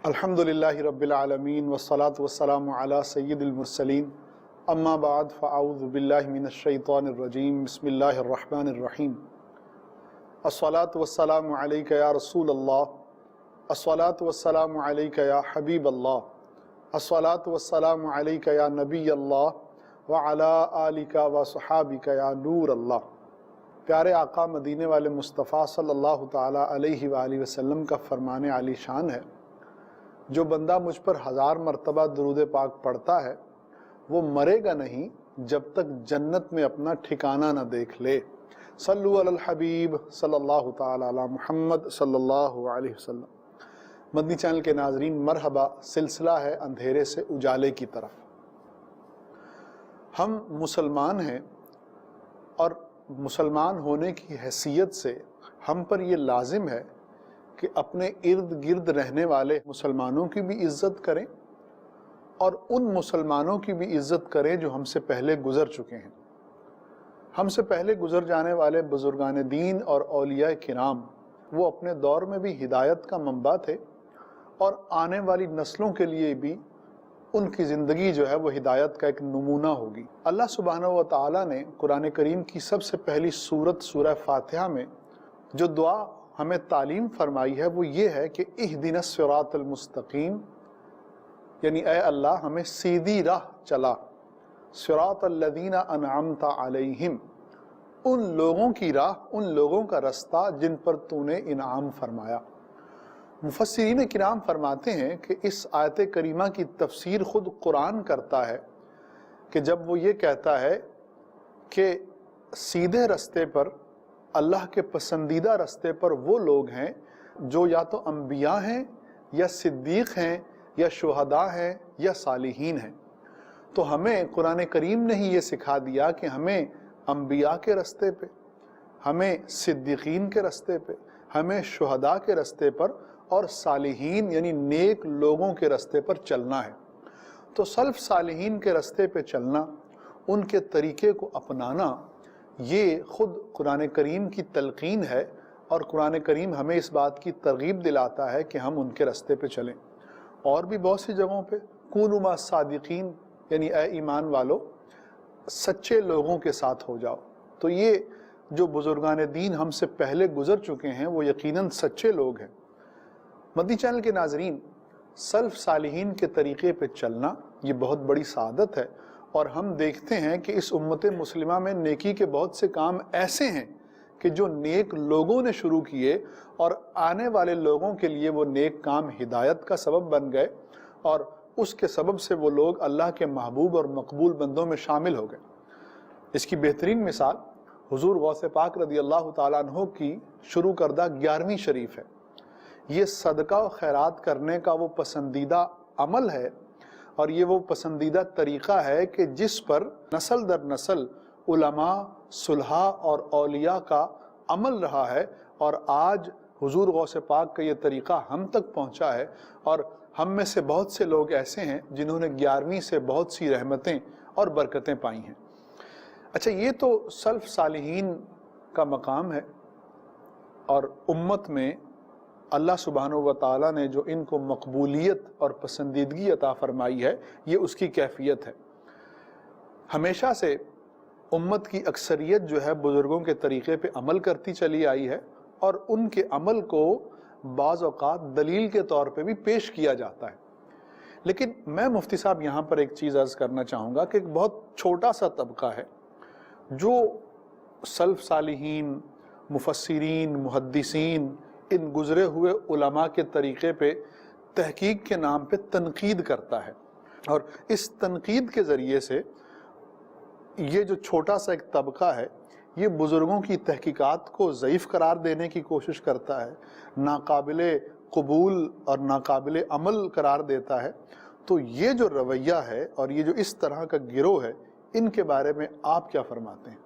الحمدللہ رب العالمین والصلاة والسلام علی سید المرسلین اما بعد فاعوذ باللہ من الشیطان الرجیم بسم اللہ الرحمن الرحیم الصلاة والسلام علیک یا رسول اللہ الصلاة والسلام علیک یا حبیب اللہ الصلاة والسلام علیک یا نبی اللہ وعلا آلک وصحابک یا نور اللہ۔ پیارے آقا مدینے والے مصطفیٰ صلی اللہ تعالی علیہ وآلہ وسلم کا فرمان عالی شان ہے، جو بندہ مجھ پر 1000 مرتبہ درود پاک پڑھتا ہے وہ مرے گا نہیں جب تک جنت میں اپنا ٹھکانہ نہ دیکھ لے۔ صلو علی الحبیب صلی اللہ تعالی علی محمد صلی اللہ علیہ وسلم۔ مدنی چینل کے ناظرین، مرحبا، سلسلہ ہے اندھیرے سے اجالے کی طرف۔ ہم مسلمان ہیں اور مسلمان ہونے کی حیثیت سے ہم پر یہ لازم ہے کہ اپنے ارد گرد رہنے والے مسلمانوں کی بھی عزت کریں اور ان مسلمانوں کی بھی عزت کریں جو ہم سے پہلے گزر چکے ہیں۔ ہم سے پہلے گزر جانے والے بزرگان دین اور اولیاء کرام وہ اپنے دور میں بھی ہدایت کا منبع تھے اور آنے والی نسلوں کے لیے بھی ان کی زندگی جو ہے وہ ہدایت کا ایک نمونہ ہوگی۔ اللہ سبحانہ و تعالیٰ نے قرآن کریم کی سب سے پہلی سورت سورہ فاتحہ میں جو دعا ہمیں تعلیم فرمائی ہے وہ یہ ہے کہ اہدنا الصراط المستقیم، یعنی اے اللہ ہمیں سیدھی راہ چلا، صراط الذین انعمت علیہم، ان لوگوں کی راہ، ان لوگوں کا رستہ جن پر تو نے انعام فرمایا۔ مفسرین کرام فرماتے ہیں کہ اس آیت کریمہ کی تفسیر خود قرآن کرتا ہے کہ جب وہ یہ کہتا ہے کہ سیدھے رستے پر، اللہ کے پسندیدہ رستے پر وہ لوگ ہیں جو یا تو انبیاء ہیں یا صدیق ہیں یا شہداء ہیں یا صالحین ہیں۔ تو ہمیں قرآن کریم نے ہی یہ سکھا دیا کہ ہمیں انبیاء کے رستے پہ، ہمیں صدیقین کے رستے پہ، ہمیں شہداء کے رستے پر اور صالحین یعنی نیک لوگوں کے رستے پر چلنا ہے۔ تو سلف صالحین کے رستے پہ چلنا، ان کے طریقے کو اپنانا، یہ خود قرآن کریم کی تلقین ہے اور قرآن کریم ہمیں اس بات کی ترغیب دلاتا ہے کہ ہم ان کے رستے پہ چلیں۔ اور بھی بہت سی جگہوں پہ کونوا مع الصادقین، یعنی اے ایمان والو سچے لوگوں کے ساتھ ہو جاؤ۔ تو یہ جو بزرگان دین ہم سے پہلے گزر چکے ہیں وہ یقیناً سچے لوگ ہیں۔ مدنی چینل کے ناظرین، سلف صالحین کے طریقے پہ چلنا یہ بہت بڑی سعادت ہے، اور ہم دیکھتے ہیں کہ اس امت مسلمہ میں نیکی کے بہت سے کام ایسے ہیں کہ جو نیک لوگوں نے شروع کیے اور آنے والے لوگوں کے لیے وہ نیک کام ہدایت کا سبب بن گئے، اور اس کے سبب سے وہ لوگ اللہ کے محبوب اور مقبول بندوں میں شامل ہو گئے۔ اس کی بہترین مثال حضور غوث پاک رضی اللہ تعالیٰ عنہ کی شروع کردہ 11ویں شریف ہے۔ یہ صدقہ و خیرات کرنے کا وہ پسندیدہ عمل ہے اور یہ وہ پسندیدہ طریقہ ہے کہ جس پر نسل در نسل علماء، صلحاء اور اولیاء کا عمل رہا ہے، اور آج حضور غوث پاک کا یہ طریقہ ہم تک پہنچا ہے، اور ہم میں سے بہت سے لوگ ایسے ہیں جنہوں نے 11ویں سے بہت سی رحمتیں اور برکتیں پائی ہیں۔ اچھا، یہ تو سلف صالحین کا مقام ہے، اور امت میں اللہ سبحانہ و تعالیٰ نے جو ان کو مقبولیت اور پسندیدگی عطا فرمائی ہے یہ اس کی کیفیت ہے۔ ہمیشہ سے امت کی اکثریت جو ہے بزرگوں کے طریقے پہ عمل کرتی چلی آئی ہے، اور ان کے عمل کو بعض اوقات دلیل کے طور پہ بھی پیش کیا جاتا ہے۔ لیکن میں مفتی صاحب یہاں پر ایک چیز عرض کرنا چاہوں گا کہ ایک بہت چھوٹا سا طبقہ ہے جو سلف صالحین، مفسرین، محدثین، ان گزرے ہوئے علماء کے طریقے پہ تحقیق کے نام پہ تنقید کرتا ہے، اور اس تنقید کے ذریعے سے یہ جو چھوٹا سا ایک طبقہ ہے یہ بزرگوں کی تحقیقات کو ضعیف قرار دینے کی کوشش کرتا ہے، ناقابل قبول اور ناقابل عمل قرار دیتا ہے۔ تو یہ جو رویہ ہے اور یہ جو اس طرح کا گروہ ہے، ان کے بارے میں آپ کیا فرماتے ہیں؟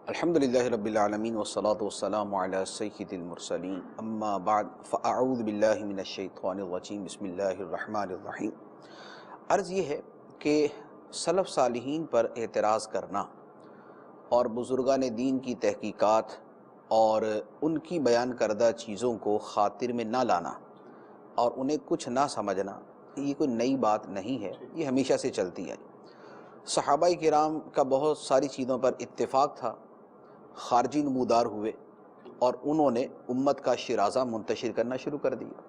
الحمدللہ رب العالمین والصلاة والسلام علی سید المرسلین، اما بعد فاعوذ باللہ من الشیطان الرجیم، بسم اللہ الرحمن الرحیم۔ عرض یہ ہے کہ سلف صالحین پر اعتراض کرنا اور بزرگان دین کی تحقیقات اور ان کی بیان کردہ چیزوں کو خاطر میں نہ لانا اور انہیں کچھ نہ سمجھنا یہ کوئی نئی بات نہیں ہے، یہ ہمیشہ سے چلتی ہے۔ صحابہ کرام کا بہت ساری چیزوں پر اتفاق تھا، خارجی نمودار ہوئے اور انہوں نے امت کا شرازہ منتشر کرنا شروع کر دیا۔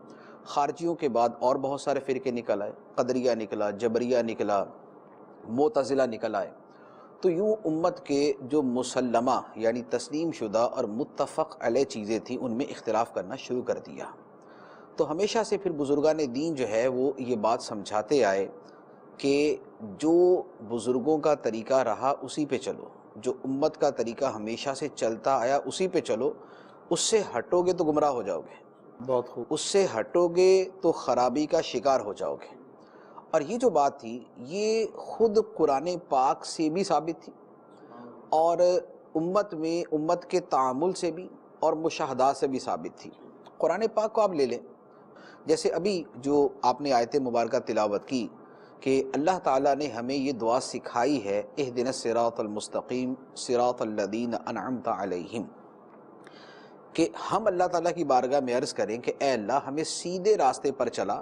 خارجیوں کے بعد اور بہت سارے فرقے نکل آئے، قدریہ نکلا، جبریہ نکلا، معتزلہ نکل آئے۔ تو یوں امت کے جو مسلمہ یعنی تسلیم شدہ اور متفق علیہ چیزیں تھیں ان میں اختلاف کرنا شروع کر دیا۔ تو ہمیشہ سے پھر بزرگان دین جو ہے وہ یہ بات سمجھاتے آئے کہ جو بزرگوں کا طریقہ رہا اسی پہ چلو، جو امت کا طریقہ ہمیشہ سے چلتا آیا اسی پہ چلو، اس سے ہٹو گے تو گمراہ ہو جاؤ گے، بہت خوب۔ اس سے ہٹو گے تو خرابی کا شکار ہو جاؤ گے۔ اور یہ جو بات تھی یہ خود قرآن پاک سے بھی ثابت تھی اور امت کے تعامل سے بھی اور مشاہدات سے بھی ثابت تھی۔ قرآن پاک کو آپ لے لیں، جیسے ابھی جو آپ نے آیت مبارکہ تلاوت کی کہ اللہ تعالیٰ نے ہمیں یہ دعا سکھائی ہے، اہدنا الصراط المستقیم صراط الذین انعمت علیہم، کہ ہم اللہ تعالیٰ کی بارگاہ میں عرض کریں کہ اے اللہ ہمیں سیدھے راستے پر چلا،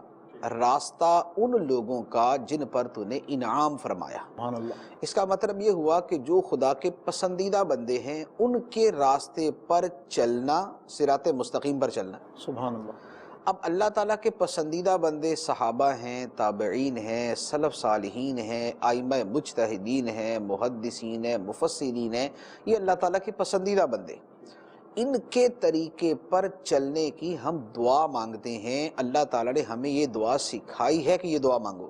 راستہ ان لوگوں کا جن پر تو نے انعام فرمایا۔ سبحان اللہ۔ اس کا مطلب یہ ہوا کہ جو خدا کے پسندیدہ بندے ہیں ان کے راستے پر چلنا، صراط مستقیم پر چلنا۔ سبحان اللہ۔ اب اللہ تعالیٰ کے پسندیدہ بندے صحابہ ہیں، تابعین ہیں، سلف صالحین ہیں، ائمہ مجتہدین ہیں، محدثین ہیں، مفسرین ہیں، یہ اللہ تعالیٰ کے پسندیدہ بندے، ان کے طریقے پر چلنے کی ہم دعا مانگتے ہیں۔ اللہ تعالیٰ نے ہمیں یہ دعا سکھائی ہے کہ یہ دعا مانگو،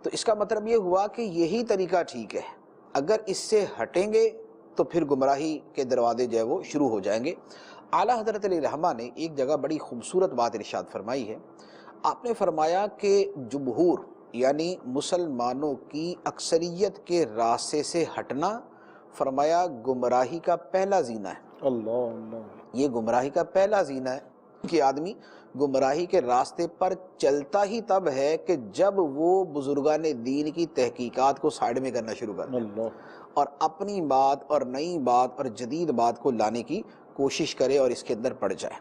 تو اس کا مطلب یہ ہوا کہ یہی طریقہ ٹھیک ہے۔ اگر اس سے ہٹیں گے تو پھر گمراہی کے دروازے جو ہے وہ شروع ہو جائیں گے۔ اعلیٰ حضرت علیہ الرحمہ نے ایک جگہ بڑی خوبصورت بات ارشاد فرمائی ہے۔ آپ نے فرمایا کہ جمہور یعنی مسلمانوں کی اکثریت کے راستے سے ہٹنا، فرمایا گمراہی کا پہلا زینہ ہے۔ اللہ اللہ۔ یہ گمراہی کا پہلا زینہ ہے کہ آدمی گمراہی کے راستے پر چلتا ہی تب ہے کہ جب وہ بزرگان دین کی تحقیقات کو سائیڈ میں کرنا شروع کر دے اور اپنی بات اور نئی بات اور جدید بات کو لانے کی کوشش کرے اور اس کے اندر پڑ جائے۔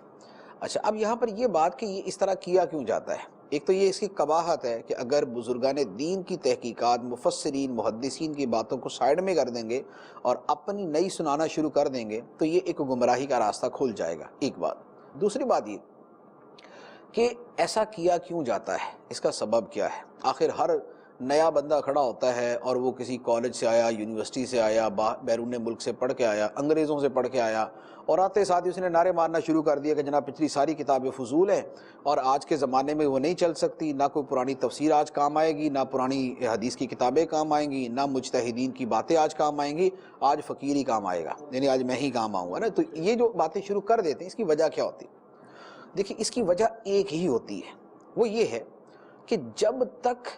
اچھا، اب یہاں پر یہ بات کہ یہ اس طرح کیا کیوں جاتا ہے، ایک تو یہ اس کی قباحت ہے کہ اگر بزرگان دین کی تحقیقات، مفسرین، محدثین کی باتوں کو سائیڈ میں کر دیں گے اور اپنی نئی سنانا شروع کر دیں گے تو یہ ایک گمراہی کا راستہ کھل جائے گا، ایک بات۔ دوسری بات یہ کہ ایسا کیا کیوں جاتا ہے، اس کا سبب کیا ہے؟ آخر ہر نیا بندہ کھڑا ہوتا ہے اور وہ کسی کالج سے آیا، یونیورسٹی سے آیا، بیرون ملک سے پڑھ کے آیا، انگریزوں سے پڑھ کے آیا، اور آتے ساتھ ہی اس نے نعرے مارنا شروع کر دیا کہ جناب پچھلی ساری کتابیں فضول ہیں اور آج کے زمانے میں وہ نہیں چل سکتی، نہ کوئی پرانی تفسیر آج کام آئے گی، نہ پرانی حدیث کی کتابیں کام آئیں گی، نہ مجتہدین کی باتیں آج کام آئیں گی، آج فقیر ہی کام آئے گا، یعنی آج میں ہی کام آؤں گا نا۔ تو یہ جو باتیں شروع کر دیتے ہیں اس کی وجہ کیا ہوتی ہے؟ دیکھیں، اس کی وجہ ایک ہی ہوتی ہے، وہ یہ ہے کہ جب تک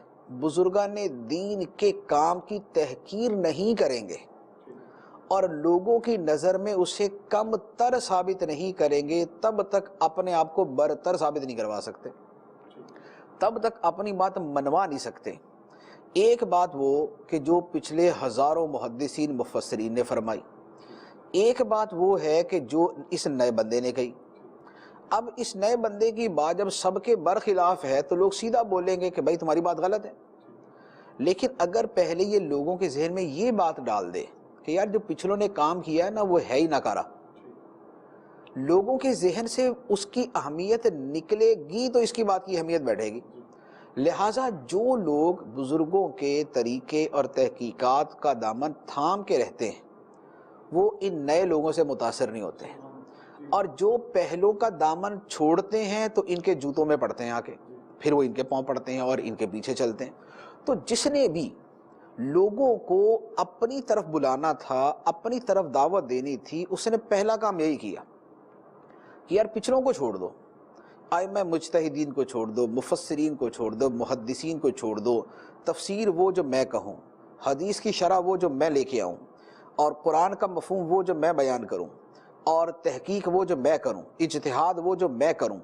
بزرگان دین کے کام کی تحقیر نہیں کریں گے اور لوگوں کی نظر میں اسے کم تر ثابت نہیں کریں گے، تب تک اپنے آپ کو برتر ثابت نہیں کروا سکتے، تب تک اپنی بات منوا نہیں سکتے۔ ایک بات وہ کہ جو پچھلے ہزاروں محدثین مفسرین نے فرمائی، ایک بات وہ ہے کہ جو اس نئے بندے نے کہی۔ اب اس نئے بندے کی بات جب سب کے برخلاف ہے تو لوگ سیدھا بولیں گے کہ بھائی تمہاری بات غلط ہے۔ لیکن اگر پہلے یہ لوگوں کے ذہن میں یہ بات ڈال دے کہ یار جو پچھلوں نے کام کیا ہے نا وہ ہے ہی ناکارہ، لوگوں کے ذہن سے اس کی اہمیت نکلے گی تو اس کی بات کی اہمیت بیٹھے گی۔ لہٰذا جو لوگ بزرگوں کے طریقے اور تحقیقات کا دامن تھام کے رہتے ہیں وہ ان نئے لوگوں سے متاثر نہیں ہوتے ہیں، اور جو پہلوں کا دامن چھوڑتے ہیں تو ان کے جوتوں میں پڑتے ہیں آ کے، پھر وہ ان کے پاؤں پڑتے ہیں اور ان کے پیچھے چلتے ہیں۔ تو جس نے بھی لوگوں کو اپنی طرف بلانا تھا، اپنی طرف دعوت دینی تھی، اس نے پہلا کام یہی کیا کہ یار پچھلوں کو چھوڑ دو، ائمہ مجتہدین کو چھوڑ دو، مفسرین کو چھوڑ دو، محدثین کو چھوڑ دو، تفسیر وہ جو میں کہوں، حدیث کی شرح وہ جو میں لے کے آؤں، اور قرآن کا مفہوم وہ جو میں بیان کروں، اور تحقیق وہ جو میں کروں، اجتہاد وہ جو میں کروں،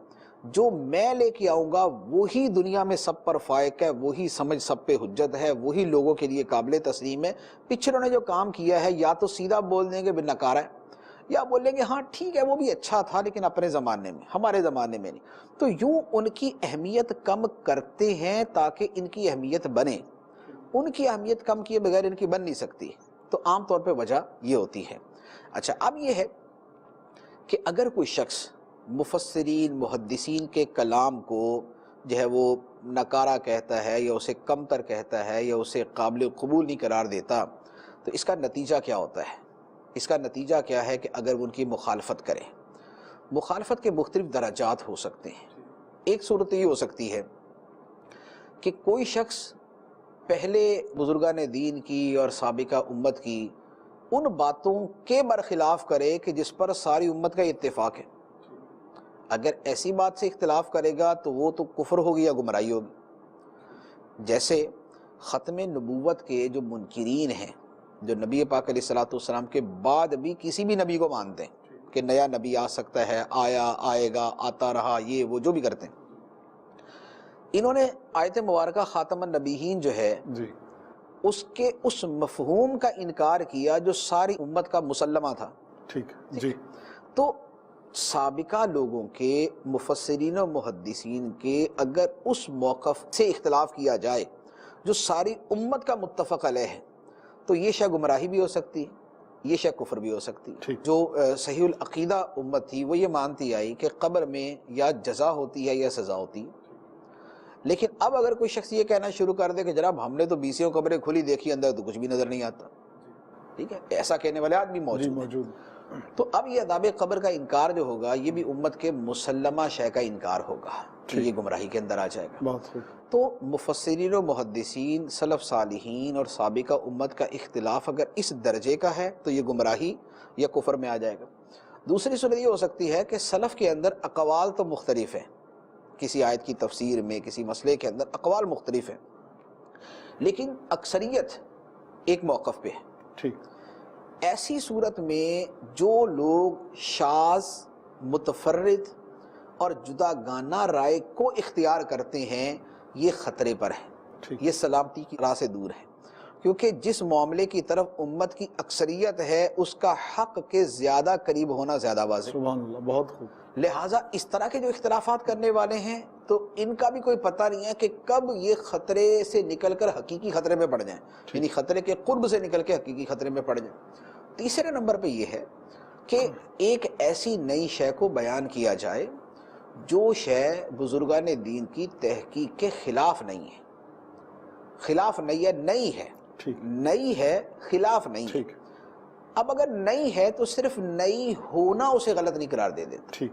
جو میں لے کے آؤں گا وہی دنیا میں سب پر فائق ہے، وہی سمجھ سب پہ حجت ہے، وہی لوگوں کے لیے قابل تسلیم ہے۔ پچھلوں نے جو کام کیا ہے یا تو سیدھا بول دیں گے بے نکارہ ہے، یا بولیں گے ہاں ٹھیک ہے وہ بھی اچھا تھا لیکن اپنے زمانے میں، ہمارے زمانے میں نہیں، تو یوں ان کی اہمیت کم کرتے ہیں تاکہ ان کی اہمیت بنے. ان کی اہمیت کم کیے بغیر ان کی بن نہیں سکتی. تو عام طور پہ وجہ یہ ہوتی ہے. اچھا اب یہ ہے کہ اگر کوئی شخص مفسرین محدثین کے کلام کو جو ہے وہ نکارہ کہتا ہے یا اسے کمتر کہتا ہے یا اسے قابل قبول نہیں قرار دیتا، تو اس کا نتیجہ کیا ہوتا ہے؟ اس کا نتیجہ کیا ہے کہ اگر وہ ان کی مخالفت کرے، مخالفت کے مختلف درجات ہو سکتے ہیں. ایک صورت یہ ہو سکتی ہے کہ کوئی شخص پہلے بزرگان دین کی اور سابقہ امت کی ان باتوں کے برخلاف کرے کہ جس پر ساری امت کا اتفاق ہے. اگر ایسی بات سے اختلاف کرے گا تو وہ تو کفر ہوگی یا گمراہی ہوگی. جیسے ختم نبوت کے جو منکرین ہیں، جو نبی پاک علیہ الصلوۃ والسلام کے بعد بھی کسی بھی نبی کو مانتے ہیں کہ نیا نبی آ سکتا ہے، آیا، آئے گا، آتا رہا، یہ وہ جو بھی کرتے ہیں، انہوں نے آیت مبارکہ خاتم النبیین جو ہے جی اس کے اس مفہوم کا انکار کیا جو ساری امت کا مسلمہ تھا. ٹھیک ہے جی. تو سابقہ لوگوں کے مفسرین و محدثین کے اگر اس موقف سے اختلاف کیا جائے جو ساری امت کا متفق علیہ ہے تو یہ شے گمراہی بھی ہو سکتی ہے، یہ شے کفر بھی ہو سکتی ہے. جو صحیح العقیدہ امت تھی وہ یہ مانتی آئی کہ قبر میں یا جزا ہوتی ہے یا سزا ہوتی ہے. لیکن اب اگر کوئی شخص یہ کہنا شروع کر دے کہ جناب ہم نے تو 20 قبریں کھلی دیکھی، اندر تو کچھ بھی نظر نہیں آتا، ٹھیک ہے، ایسا کہنے والے آدمی موجود ہیں، تو اب یہ عذاب قبر کا انکار جو ہوگا یہ بھی امت کے مسلمہ شے کا انکار ہوگا کہ یہ گمراہی کے اندر آ جائے گا. بہت خوب. تو مفسرین و محدثین، سلف صالحین اور سابقہ امت کا اختلاف اگر اس درجے کا ہے تو یہ گمراہی یا کفر میں آ جائے گا. دوسری صورت یہ ہو سکتی ہے کہ سلف کے اندر اقوال تو مختلف ہیں، کسی آیت کی تفسیر میں کسی مسئلے کے اندر اقوال مختلف ہیں، لیکن اکثریت ایک موقف پہ ہے. ٹھیک. ایسی صورت میں جو لوگ شاذ، متفرد اور جدا گانہ رائے کو اختیار کرتے ہیں یہ خطرے پر ہیں، یہ سلامتی کی راہ سے دور ہے، کیونکہ جس معاملے کی طرف امت کی اکثریت ہے اس کا حق کے زیادہ قریب ہونا زیادہ واضح. سبحان اللہ. بہت خوب. لہٰذا اس طرح کے جو اختلافات کرنے والے ہیں تو ان کا بھی کوئی پتہ نہیں ہے کہ کب یہ خطرے سے نکل کر حقیقی خطرے میں پڑ جائیں، یعنی خطرے کے قرب سے نکل کے حقیقی خطرے میں پڑ جائیں. تیسرے نمبر پہ یہ ہے کہ ایک ایسی نئی شے کو بیان کیا جائے جو شے بزرگان دین کی تحقیق کے خلاف نہیں ہے. خلاف نہیں ہے، نئی ہے، نئی ہے، خلاف نہیں ہے. اب اگر نئی ہے تو صرف نئی ہونا اسے غلط نہیں قرار دے دیتا،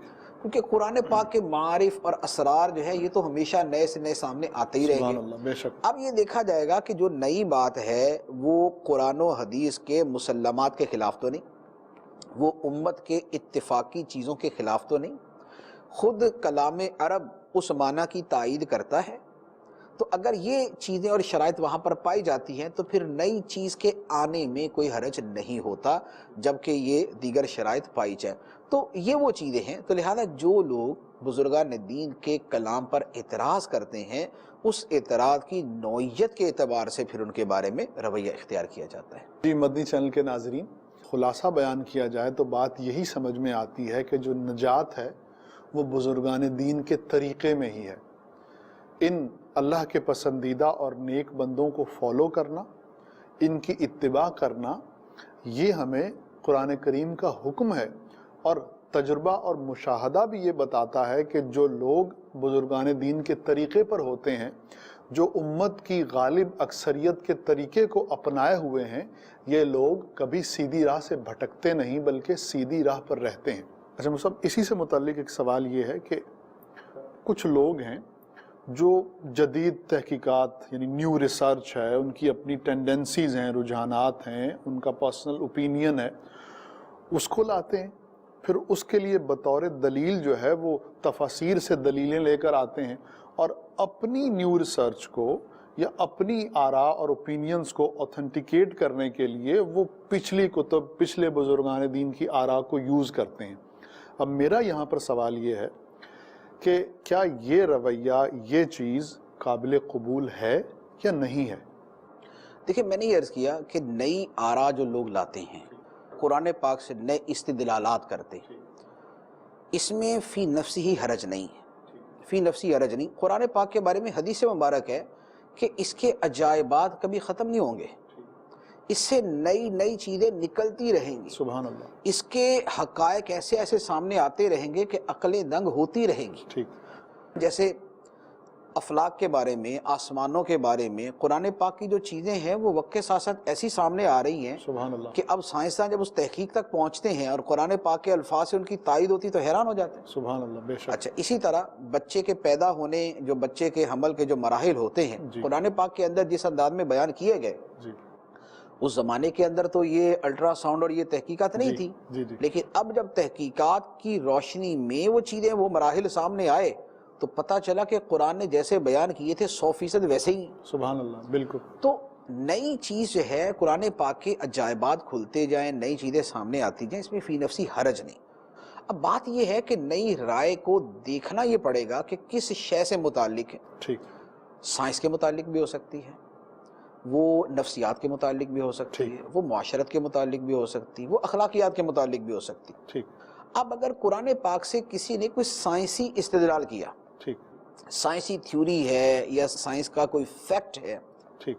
کیونکہ قرآن پاک کے معارف اور اسرار جو ہے یہ تو ہمیشہ نئے سے نئے سامنے آتے ہی رہیں گے. اب یہ دیکھا جائے گا کہ جو نئی بات ہے وہ قرآن و حدیث کے مسلمات کے خلاف تو نہیں، وہ امت کے اتفاقی چیزوں کے خلاف تو نہیں، خود کلام عرب اس معنی کی تائید کرتا ہے. تو اگر یہ چیزیں اور شرائط وہاں پر پائی جاتی ہیں تو پھر نئی چیز کے آنے میں کوئی حرج نہیں ہوتا جبکہ یہ دیگر شرائط پائی جائیں. تو یہ وہ چیزیں ہیں. تو لہذا جو لوگ بزرگان دین کے کلام پر اعتراض کرتے ہیں اس اعتراض کی نوعیت کے اعتبار سے پھر ان کے بارے میں رویہ اختیار کیا جاتا ہے. جی مدنی چینل کے ناظرین، خلاصہ بیان کیا جائے تو بات یہی سمجھ میں آتی ہے کہ جو نجات ہے وہ بزرگان دین کے طریقے میں ہی ہے. ان اللہ کے پسندیدہ اور نیک بندوں کو فالو کرنا، ان کی اتباع کرنا، یہ ہمیں قرآن کریم کا حکم ہے. اور تجربہ اور مشاہدہ بھی یہ بتاتا ہے کہ جو لوگ بزرگان دین کے طریقے پر ہوتے ہیں، جو امت کی غالب اکثریت کے طریقے کو اپنائے ہوئے ہیں، یہ لوگ کبھی سیدھی راہ سے بھٹکتے نہیں بلکہ سیدھی راہ پر رہتے ہیں. اچھا مصعب، اسی سے متعلق ایک سوال یہ ہے کہ کچھ لوگ ہیں جو جدید تحقیقات یعنی نیو ریسرچ ہے، ان کی اپنی ٹینڈنسیز ہیں، رجحانات ہیں، ان کا پرسنل اوپینین ہے، اس کو لاتے ہیں، پھر اس کے لیے بطور دلیل جو ہے وہ تفاسیر سے دلیلیں لے کر آتے ہیں اور اپنی نیو ریسرچ کو یا اپنی آراء اور اوپینینز کو اوتھنٹیکیٹ کرنے کے لیے وہ پچھلی کتب، پچھلے بزرگان دین کی آراء کو یوز کرتے ہیں. اب میرا یہاں پر سوال یہ ہے کہ کیا یہ رویہ، یہ چیز قابل قبول ہے یا نہیں ہے؟ دیکھیں، میں نے یہ عرض کیا کہ نئی آراء جو لوگ لاتے ہیں قرآن پاک سے نئے استدلالات کرتے ہیں، اس میں فی نفسی ہی حرج نہیں ہے، فی نفسی حرج نہیں۔ قرآن پاک کے بارے میں حدیث مبارک ہے کہ اس کے عجائبات کبھی ختم نہیں ہوں گے، اس سے نئی نئی چیزیں نکلتی رہیں گی، سبحان اللہ، اس کے حقائق ایسے ایسے سامنے آتے رہیں گے کہ عقلیں دنگ ہوتی رہیں گی۔ ٹھیک، جیسے افلاک کے بارے میں، آسمانوں کے بارے میں قرآن پاک کی جو چیزیں ہیں وہ وقت کے ساتھ ساتھ ایسی سامنے آ رہی ہیں سبحان اللہ، کہ اب سائنسداں جب اس تحقیق تک پہنچتے ہیں اور قرآن پاک کے الفاظ سے ان کی تائید ہوتی تو حیران ہو جاتے ہیں۔ سبحان اللہ، بے شک، اچھا، اسی طرح بچے کے پیدا ہونے، جو بچے کے حمل کے جو مراحل ہوتے ہیں جی، قرآن پاک کے اندر جس انداز میں بیان کیے گئے، جی اس زمانے کے اندر تو یہ الٹرا ساؤنڈ اور یہ تحقیقات نہیں تھی، جی جی، لیکن اب جب تحقیقات کی روشنی میں وہ چیزیں، وہ مراحل سامنے آئے تو پتہ چلا کہ قرآن نے جیسے بیان کیے تھے 100% ویسے ہی۔ سبحان اللہ، بالکل، تو نئی چیز جو ہے قرآن پاک کے عجائبات کھلتے جائیں، نئی چیزیں سامنے آتی جائیں، اس میں فی نفسی حرج نہیں۔ اب بات یہ ہے کہ نئی رائے کو دیکھنا یہ پڑے گا کہ کس شے سے متعلق ہے۔ ٹھیک، سائنس کے متعلق بھی ہو سکتی ہے، وہ نفسیات کے متعلق بھی ہو سکتی ہے، وہ معاشرت کے متعلق بھی ہو سکتی ہے، وہ اخلاقیات کے متعلق بھی ہو سکتی ہے۔ ٹھیک، اب اگر قرآن پاک سے کسی نے کوئی سائنسی استدلال کیا، ٹھیک، سائنسی تھیوری ہے یا سائنس کا کوئی فیکٹ ہے، ٹھیک،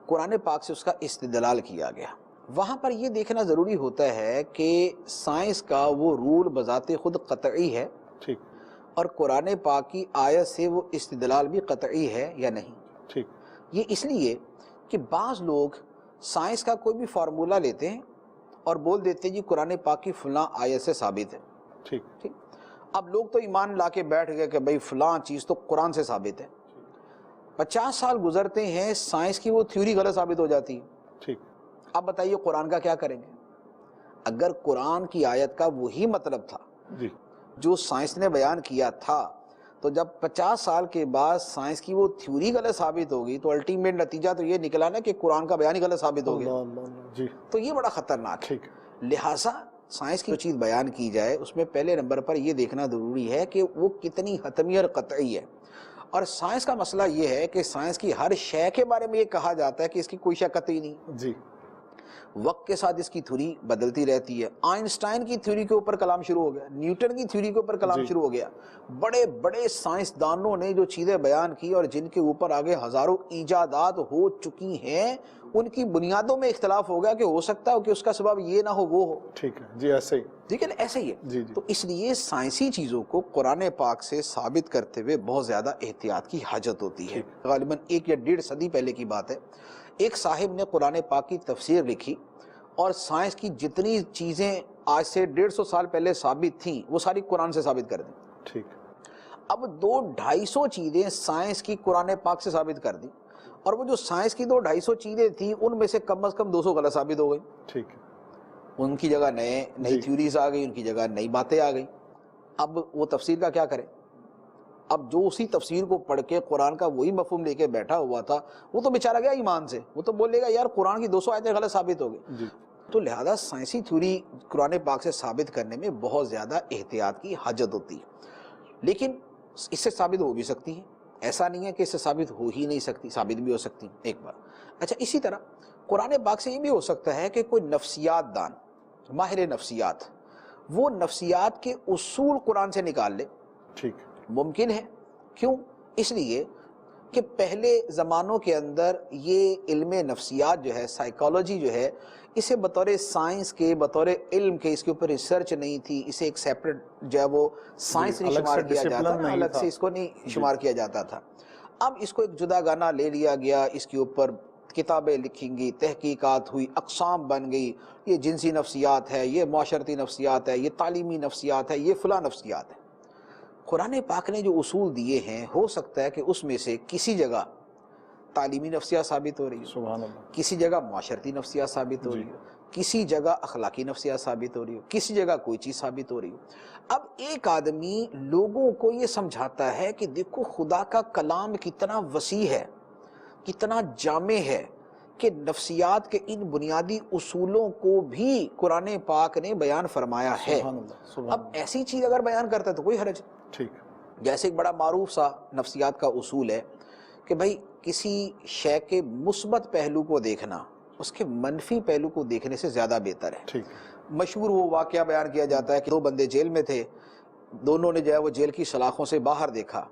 قرآن پاک سے اس کا استدلال کیا گیا، وہاں پر یہ دیکھنا ضروری ہوتا ہے کہ سائنس کا وہ رول بذات خود قطعی ہے ٹھیک، اور قرآن پاک کی آیت سے وہ استدلال بھی قطعی ہے یا نہیں۔ ٹھیک، یہ اس لیے کہ بعض لوگ سائنس کا کوئی بھی فارمولہ لیتے ہیں اور بول دیتے ہیں جی قرآن پاک کی فلاں آیت سے ثابت ہے، ٹھیک، ٹھیک، اب لوگ تو ایمان لا کے بیٹھ گئے کہ بھئی فلاں چیز تو قرآن سے ثابت ہے۔ 50 سال گزرتے ہیں، سائنس کی وہ تھیوری غلط ثابت ہو جاتی ہے، ٹھیک، اب بتائیے قرآن کا کیا کریں گے؟ اگر قرآن کی آیت کا وہی مطلب تھا جی، جو سائنس نے بیان کیا تھا، تو جب 50 سال کے بعد سائنس کی وہ تھیوری غلط ثابت ہوگی تو الٹیمیٹ نتیجہ تو یہ نکلا نا کہ قرآن کا بیان ہی غلط ثابت ہو گیا، اللہ اللہ اللہ، جی، تو یہ بڑا خطرناک ہے۔ ٹھیک، لہٰذا سائنس کی جو چیز بیان کی جائے اس میں پہلے نمبر پر یہ دیکھنا ضروری ہے کہ وہ کتنی حتمی اور قطعی ہے۔ اور سائنس کا مسئلہ یہ ہے کہ سائنس کی ہر شے کے بارے میں یہ کہا جاتا ہے کہ اس کی کوئی شے قطعی نہیں، جی، وقت کے ساتھ اس کی تھیوری بدلتی رہتی ہے۔ آئنسٹائن کی تھیوری کے اوپر کلام شروع ہو گیا، نیوٹن کی تھیوری کے اوپر کلام جی، شروع ہو گیا، بڑے بڑے سائنسدانوں نے جو چیزیں بیان کی اور جن کے اوپر آگے ہزاروں ایجادات ہو چکی ہیں، ان کی بنیادوں میں اختلاف ہو گیا کہ ہو سکتا ہے کہ اس کا سبب یہ نہ ہو وہ ہو، ٹھیک ہے، جی، ایسے ہی، ٹھیک ہے نا، ایسے ہی ہے۔ جی، جی، تو اس لیے سائنسی چیزوں کو قرآن پاک سے ثابت کرتے ہوئے بہت زیادہ احتیاط کی حاجت ہوتی ہے۔ غالباً 1 یا 1.5 صدی پہلے کی بات ہے، ایک صاحب نے قرآن پاک کی تفسیر لکھی اور سائنس کی جتنی چیزیں آج سے 150 سال پہلے ثابت تھیں وہ ساری قرآن سے ثابت کر دیں۔ ٹھیک، اب 200-250 چیزیں سائنس کی قرآن پاک سے ثابت کر دیں، اور وہ جو سائنس کی 200-250 چیزیں تھیں ان میں سے کم از کم 200 غلط ثابت ہو گئی، ٹھیک ہے، ان کی جگہ نئی تھیوریز آ گئی، ان کی جگہ نئی باتیں آ گئی۔ اب وہ تفسیر کا کیا کرے؟ اب جو اسی تفسیر کو پڑھ کے قرآن کا وہی مفہوم لے کے بیٹھا ہوا تھا وہ تو بیچارہ گیا ایمان سے، وہ تو بولے گا یار قرآن کی 200 آیتیں غلط ثابت ہو گئی۔ جی، تو لہذا سائنسی تھیوری قرآن پاک سے ثابت کرنے میں بہت زیادہ احتیاط کی حاجت ہوتی ہے، لیکن اس سے ثابت ہو بھی سکتی ہے، ایسا نہیں ہے کہ اس سے ثابت ہو ہی نہیں سکتی، ثابت بھی ہو سکتی ایک بار۔ اچھا، اسی طرح قرآن پاک سے یہ بھی ہو سکتا ہے کہ کوئی نفسیات دان، ماہر نفسیات، وہ نفسیات کے اصول قرآن سے نکال لے، ٹھیک، ممکن ہے۔ کیوں؟ اس لیے کہ پہلے زمانوں کے اندر یہ علم نفسیات جو ہے، سائیکالوجی جو ہے، اسے بطور سائنس کے، بطور علم کے اس کے اوپر ریسرچ نہیں تھی، اسے ایک سیپریٹ جو ہے وہ سائنس نہیں شمار کیا جاتا تھا، الگ سے اس کو نہیں شمار کیا جاتا تھا۔ اب اس کو ایک جدا گانا لے لیا گیا، اس کے اوپر کتابیں لکھیں گی، تحقیقات ہوئی، اقسام بن گئی، یہ جنسی نفسیات ہے، یہ معاشرتی نفسیات ہے، یہ تعلیمی نفسیات ہے، یہ فلاں نفسیات ہے۔ قرآن پاک نے جو اصول دیے ہیں ہو سکتا ہے کہ اس میں سے کسی جگہ تعلیمی نفسیات ثابت ہو رہی ہو، سبحان اللہ، کسی جگہ معاشرتی نفسیات ثابت ہو رہی ہو، کسی جگہ اخلاقی نفسیات ثابت ہو رہی ہو، کسی جگہ کوئی چیز ثابت ہو رہی ہو۔ اب ایک آدمی لوگوں کو یہ سمجھاتا ہے کہ دیکھو خدا کا کلام کتنا وسیع ہے، کتنا جامع ہے، کہ نفسیات کے ان بنیادی اصولوں کو بھی قرآن پاک نے بیان فرمایا ہے۔ سبحان اللہ، سبحان اب ایسی چیز اگر بیان کرتا ہے تو کوئی حرج نہیں۔ ٹھیک، جیسے ایک بڑا معروف سا نفسیات کا اصول ہے کہ بھائی کسی شے کے مثبت پہلو کو دیکھنا اس کے منفی پہلو کو دیکھنے سے زیادہ بہتر ہے۔ ٹھیک، مشہور وہ واقعہ بیان کیا جاتا ہے کہ دو بندے جیل میں تھے، دونوں نے جو ہے وہ جیل کی سلاخوں سے باہر دیکھا.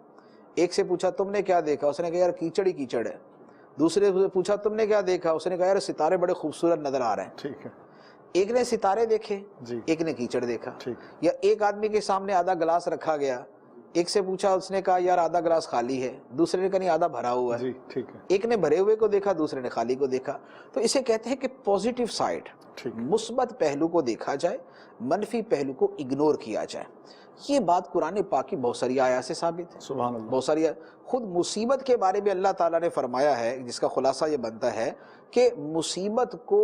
ایک سے پوچھا تم نے کیا دیکھا؟ اس نے کہا یار کیچڑ ہی کیچڑ ہے. دوسرے سے پوچھا تم نے کیا دیکھا؟ اس نے کہا یار ستارے بڑے خوبصورت نظر آ رہے ہیں. ٹھیک ہے. ایک نے ستارے دیکھے، جی. ایک نے کیچڑ دیکھا. ٹھیک. یا ایک آدمی کے سامنے آدھا گلاس رکھا گیا، ایک سے پوچھا، اس نے کہا یار آدھا گلاس خالی ہے، دوسرے نے کہا نہیں آدھا بھرا ہوا ہے. جی. ٹھیک ہے. ایک نے بھرے ہوئے کو دیکھا، دوسرے نے خالی کو دیکھا. تو اسے کہتے ہیں کہ پازیٹیو سائڈ، مثبت پہلو کو دیکھا جائے، منفی پہلو کو اگنور کیا جائے. یہ بات قرآن پاک کی بہت ساری آیات سے ثابت ہے. سبحان اللہ. بہت ساری خود مصیبت کے بارے میں اللہ تعالیٰ نے فرمایا ہے، جس کا خلاصہ یہ بنتا ہے کہ مصیبت کو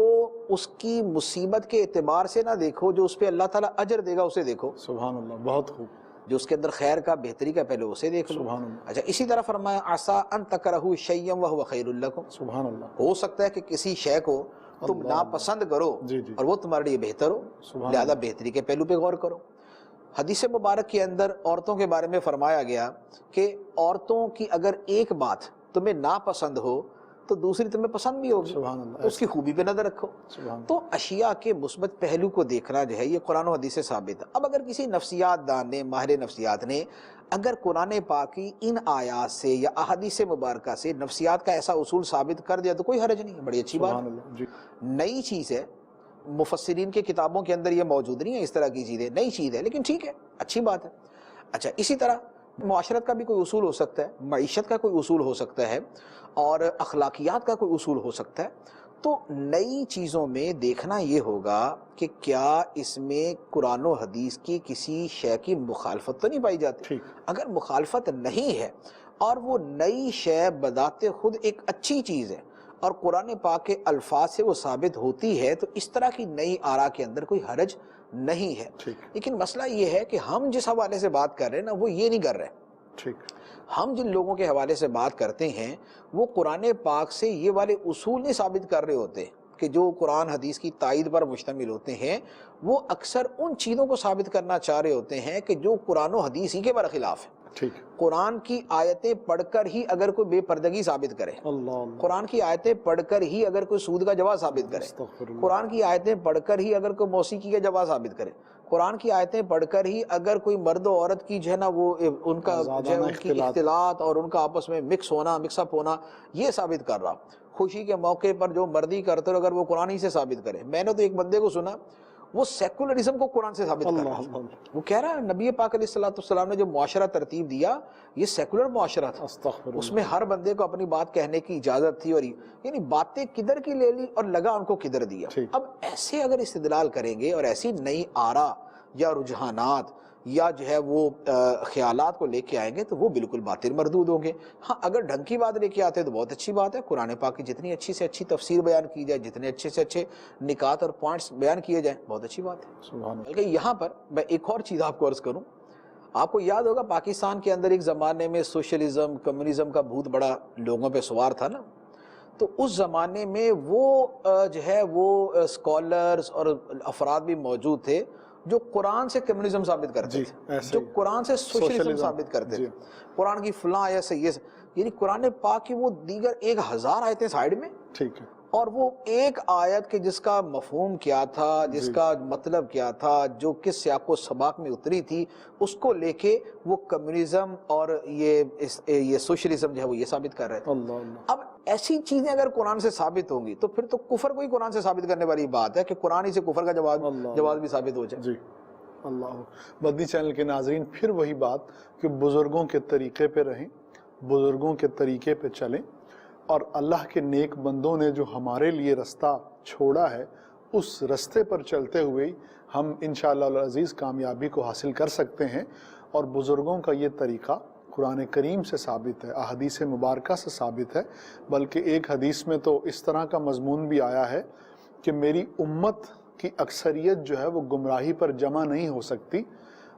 اس کی مصیبت کے اعتبار سے نہ دیکھو، جو اس پہ اللہ تعالیٰ اجر دے گا اسے دیکھو. سبحان اللہ. بہت خوب. جو اس کے اندر خیر کا، بہتری کا پہلو اسے دیکھ لو. سبحان اللہ. اچھا اسی طرح فرمایا عسیٰ ان تکرہوا شیئا وہو خیر لکم. سبحان اللہ. ہو سکتا ہے کہ کسی شے کو تم ناپسند کرو اور وہ تمہارے لیے بہتر ہو، لہذا بہتری کے پہلو پہ غور کرو. حدیث مبارک کے اندر عورتوں کے بارے میں فرمایا گیا کہ عورتوں کی اگر ایک بات تمہیں ناپسند ہو تو دوسری تمہیں پسند بھی ہوگی. سبحان اللہ. اس کی خوبی پہ نظر رکھو. تو اشیاء کے مثبت پہلو کو دیکھنا جو ہے یہ قرآن و حدیث سے ثابت ہے. اب اگر کسی نفسیات دان نے، ماہر نفسیات نے اگر قرآن پاک کی ان آیات سے یا احادیث مبارکہ سے نفسیات کا ایسا اصول ثابت کر دیا تو کوئی حرج نہیں ہے، بڑی اچھی بات ہے. نئی چیز ہے، مفسرین کے کتابوں کے اندر یہ موجود نہیں ہے، اس طرح کی چیزیں نئی چیز ہے، لیکن ٹھیک ہے، اچھی بات ہے. اچھا اسی طرح معاشرت کا بھی کوئی اصول ہو سکتا ہے، معیشت کا کوئی اصول ہو سکتا ہے، اور اخلاقیات کا کوئی اصول ہو سکتا ہے. تو نئی چیزوں میں دیکھنا یہ ہوگا کہ کیا اس میں قرآن و حدیث کی کسی شے کی مخالفت تو نہیں پائی جاتی. اگر مخالفت نہیں ہے اور وہ نئی شے بذات خود ایک اچھی چیز ہے اور قرآن پاک کے الفاظ سے وہ ثابت ہوتی ہے تو اس طرح کی نئی آراء کے اندر کوئی حرج نہیں ہے. لیکن مسئلہ یہ ہے کہ ہم جس حوالے سے بات کر رہے ہیں نا وہ یہ نہیں کر رہے. ہم جن لوگوں کے حوالے سے بات کرتے ہیں وہ قرآن پاک سے یہ والے اصول نہیں ثابت کر رہے ہوتے کہ جو قرآن حدیث کی تائید پر مشتمل ہوتے ہیں. وہ اکثر ان چیزوں کو ثابت کرنا چاہ رہے ہوتے ہیں کہ جو قرآن و حدیث ہی کے برخلاف ہے. قرآن کی آیتیں پڑھ کر ہی اگر کوئی بے پردگی ثابت کرے، قرآن کی آیتیں پڑھ کر ہی اگر کوئی سود کا جواز ثابت کرے، قرآن کی آیتیں پڑھ کر ہی اگر کوئی موسیقی کا جواز ثابت کرے، قرآن کی آیتیں پڑھ کر ہی اگر کوئی مرد و عورت کی جو ہے نا وہ ان کا جو ہے ان کی اختلاط اور ان کا آپس میں مکس ہونا، مکس اپ ہونا یہ ثابت کر رہا. خوشی کے موقع پر جو مردی کرتے ہو اگر وہ قرآن ہی سے ثابت کرے. میں نے تو ایک بندے کو سنا وہ سیکولرزم کو قرآن سے ثابت کر رہا ہے. وہ کہہ رہا ہے نبی پاک علیہ السلام نے جو معاشرہ ترتیب دیا یہ سیکولر معاشرہ تھا، اس میں ہر بندے کو اپنی بات کہنے کی اجازت تھی، اور یعنی باتیں کدھر کی لے لی اور لگا ان کو کدھر دیا. اب ایسے اگر استدلال کریں گے اور ایسی نئی آراء یا رجحانات یا جو ہے وہ خیالات کو لے کے آئیں گے تو وہ بالکل باطل مردود ہوں گے. ہاں اگر ڈھنگ کی بات لے کے آتے ہیں تو بہت اچھی بات ہے. قرآن پاک کی جتنی اچھی سے اچھی تفسیر بیان کی جائے، جتنے اچھے سے اچھے نکات اور پوائنٹس بیان کیے جائیں، بہت اچھی بات ہے. بلکہ یہاں پر میں ایک اور چیز آپ کو عرض کروں. آپ کو یاد ہوگا پاکستان کے اندر ایک زمانے میں سوشلزم، کمیونزم کا بھوت بڑا لوگوں پہ سوار تھا نا. تو اس زمانے میں وہ جو ہے وہ اسکالرز اور افراد بھی موجود تھے جو قرآن سے کمیونزم ثابت کرتے تھے، جو قرآن سے سوشلزم ثابت کرتے تھے. قرآن کی فلاں ایسے یہ یعنی قرآن پاک کی وہ دیگر 1000 آیتیں سائیڈ میں، اور وہ ایک آیت کے جس کا مفہوم کیا تھا، جس کا مطلب کیا تھا، جو کس سیاق و سباق میں اتری تھی، اس کو لے کے وہ کمیونزم اور یہ سوشلزم جو ہے وہ یہ ثابت کر رہے تھے. اب ایسی چیزیں اگر قرآن سے ثابت ہوں گی تو پھر تو کفر کو ہی قرآن سے ثابت کرنے والی بات ہے کہ قرآن ہی سے کفر کا جواز بھی ثابت ہو جائے. اللہ. مدنی چینل کے ناظرین، پھر وہی بات کہ بزرگوں کے طریقے پہ رہیں، بزرگوں کے طریقے پہ چلیں، اور اللہ کے نیک بندوں نے جو ہمارے لیے رستہ چھوڑا ہے اس رستے پر چلتے ہوئے ہم انشاءاللہ العزیز کامیابی کو حاصل کر سکتے ہیں. اور بزرگوں کا یہ طریقہ قرآن کریم سے ثابت ہے، احادیث مبارکہ سے ثابت ہے. بلکہ ایک حدیث میں تو اس طرح کا مضمون بھی آیا ہے کہ میری امت کی اکثریت جو ہے وہ گمراہی پر جمع نہیں ہو سکتی.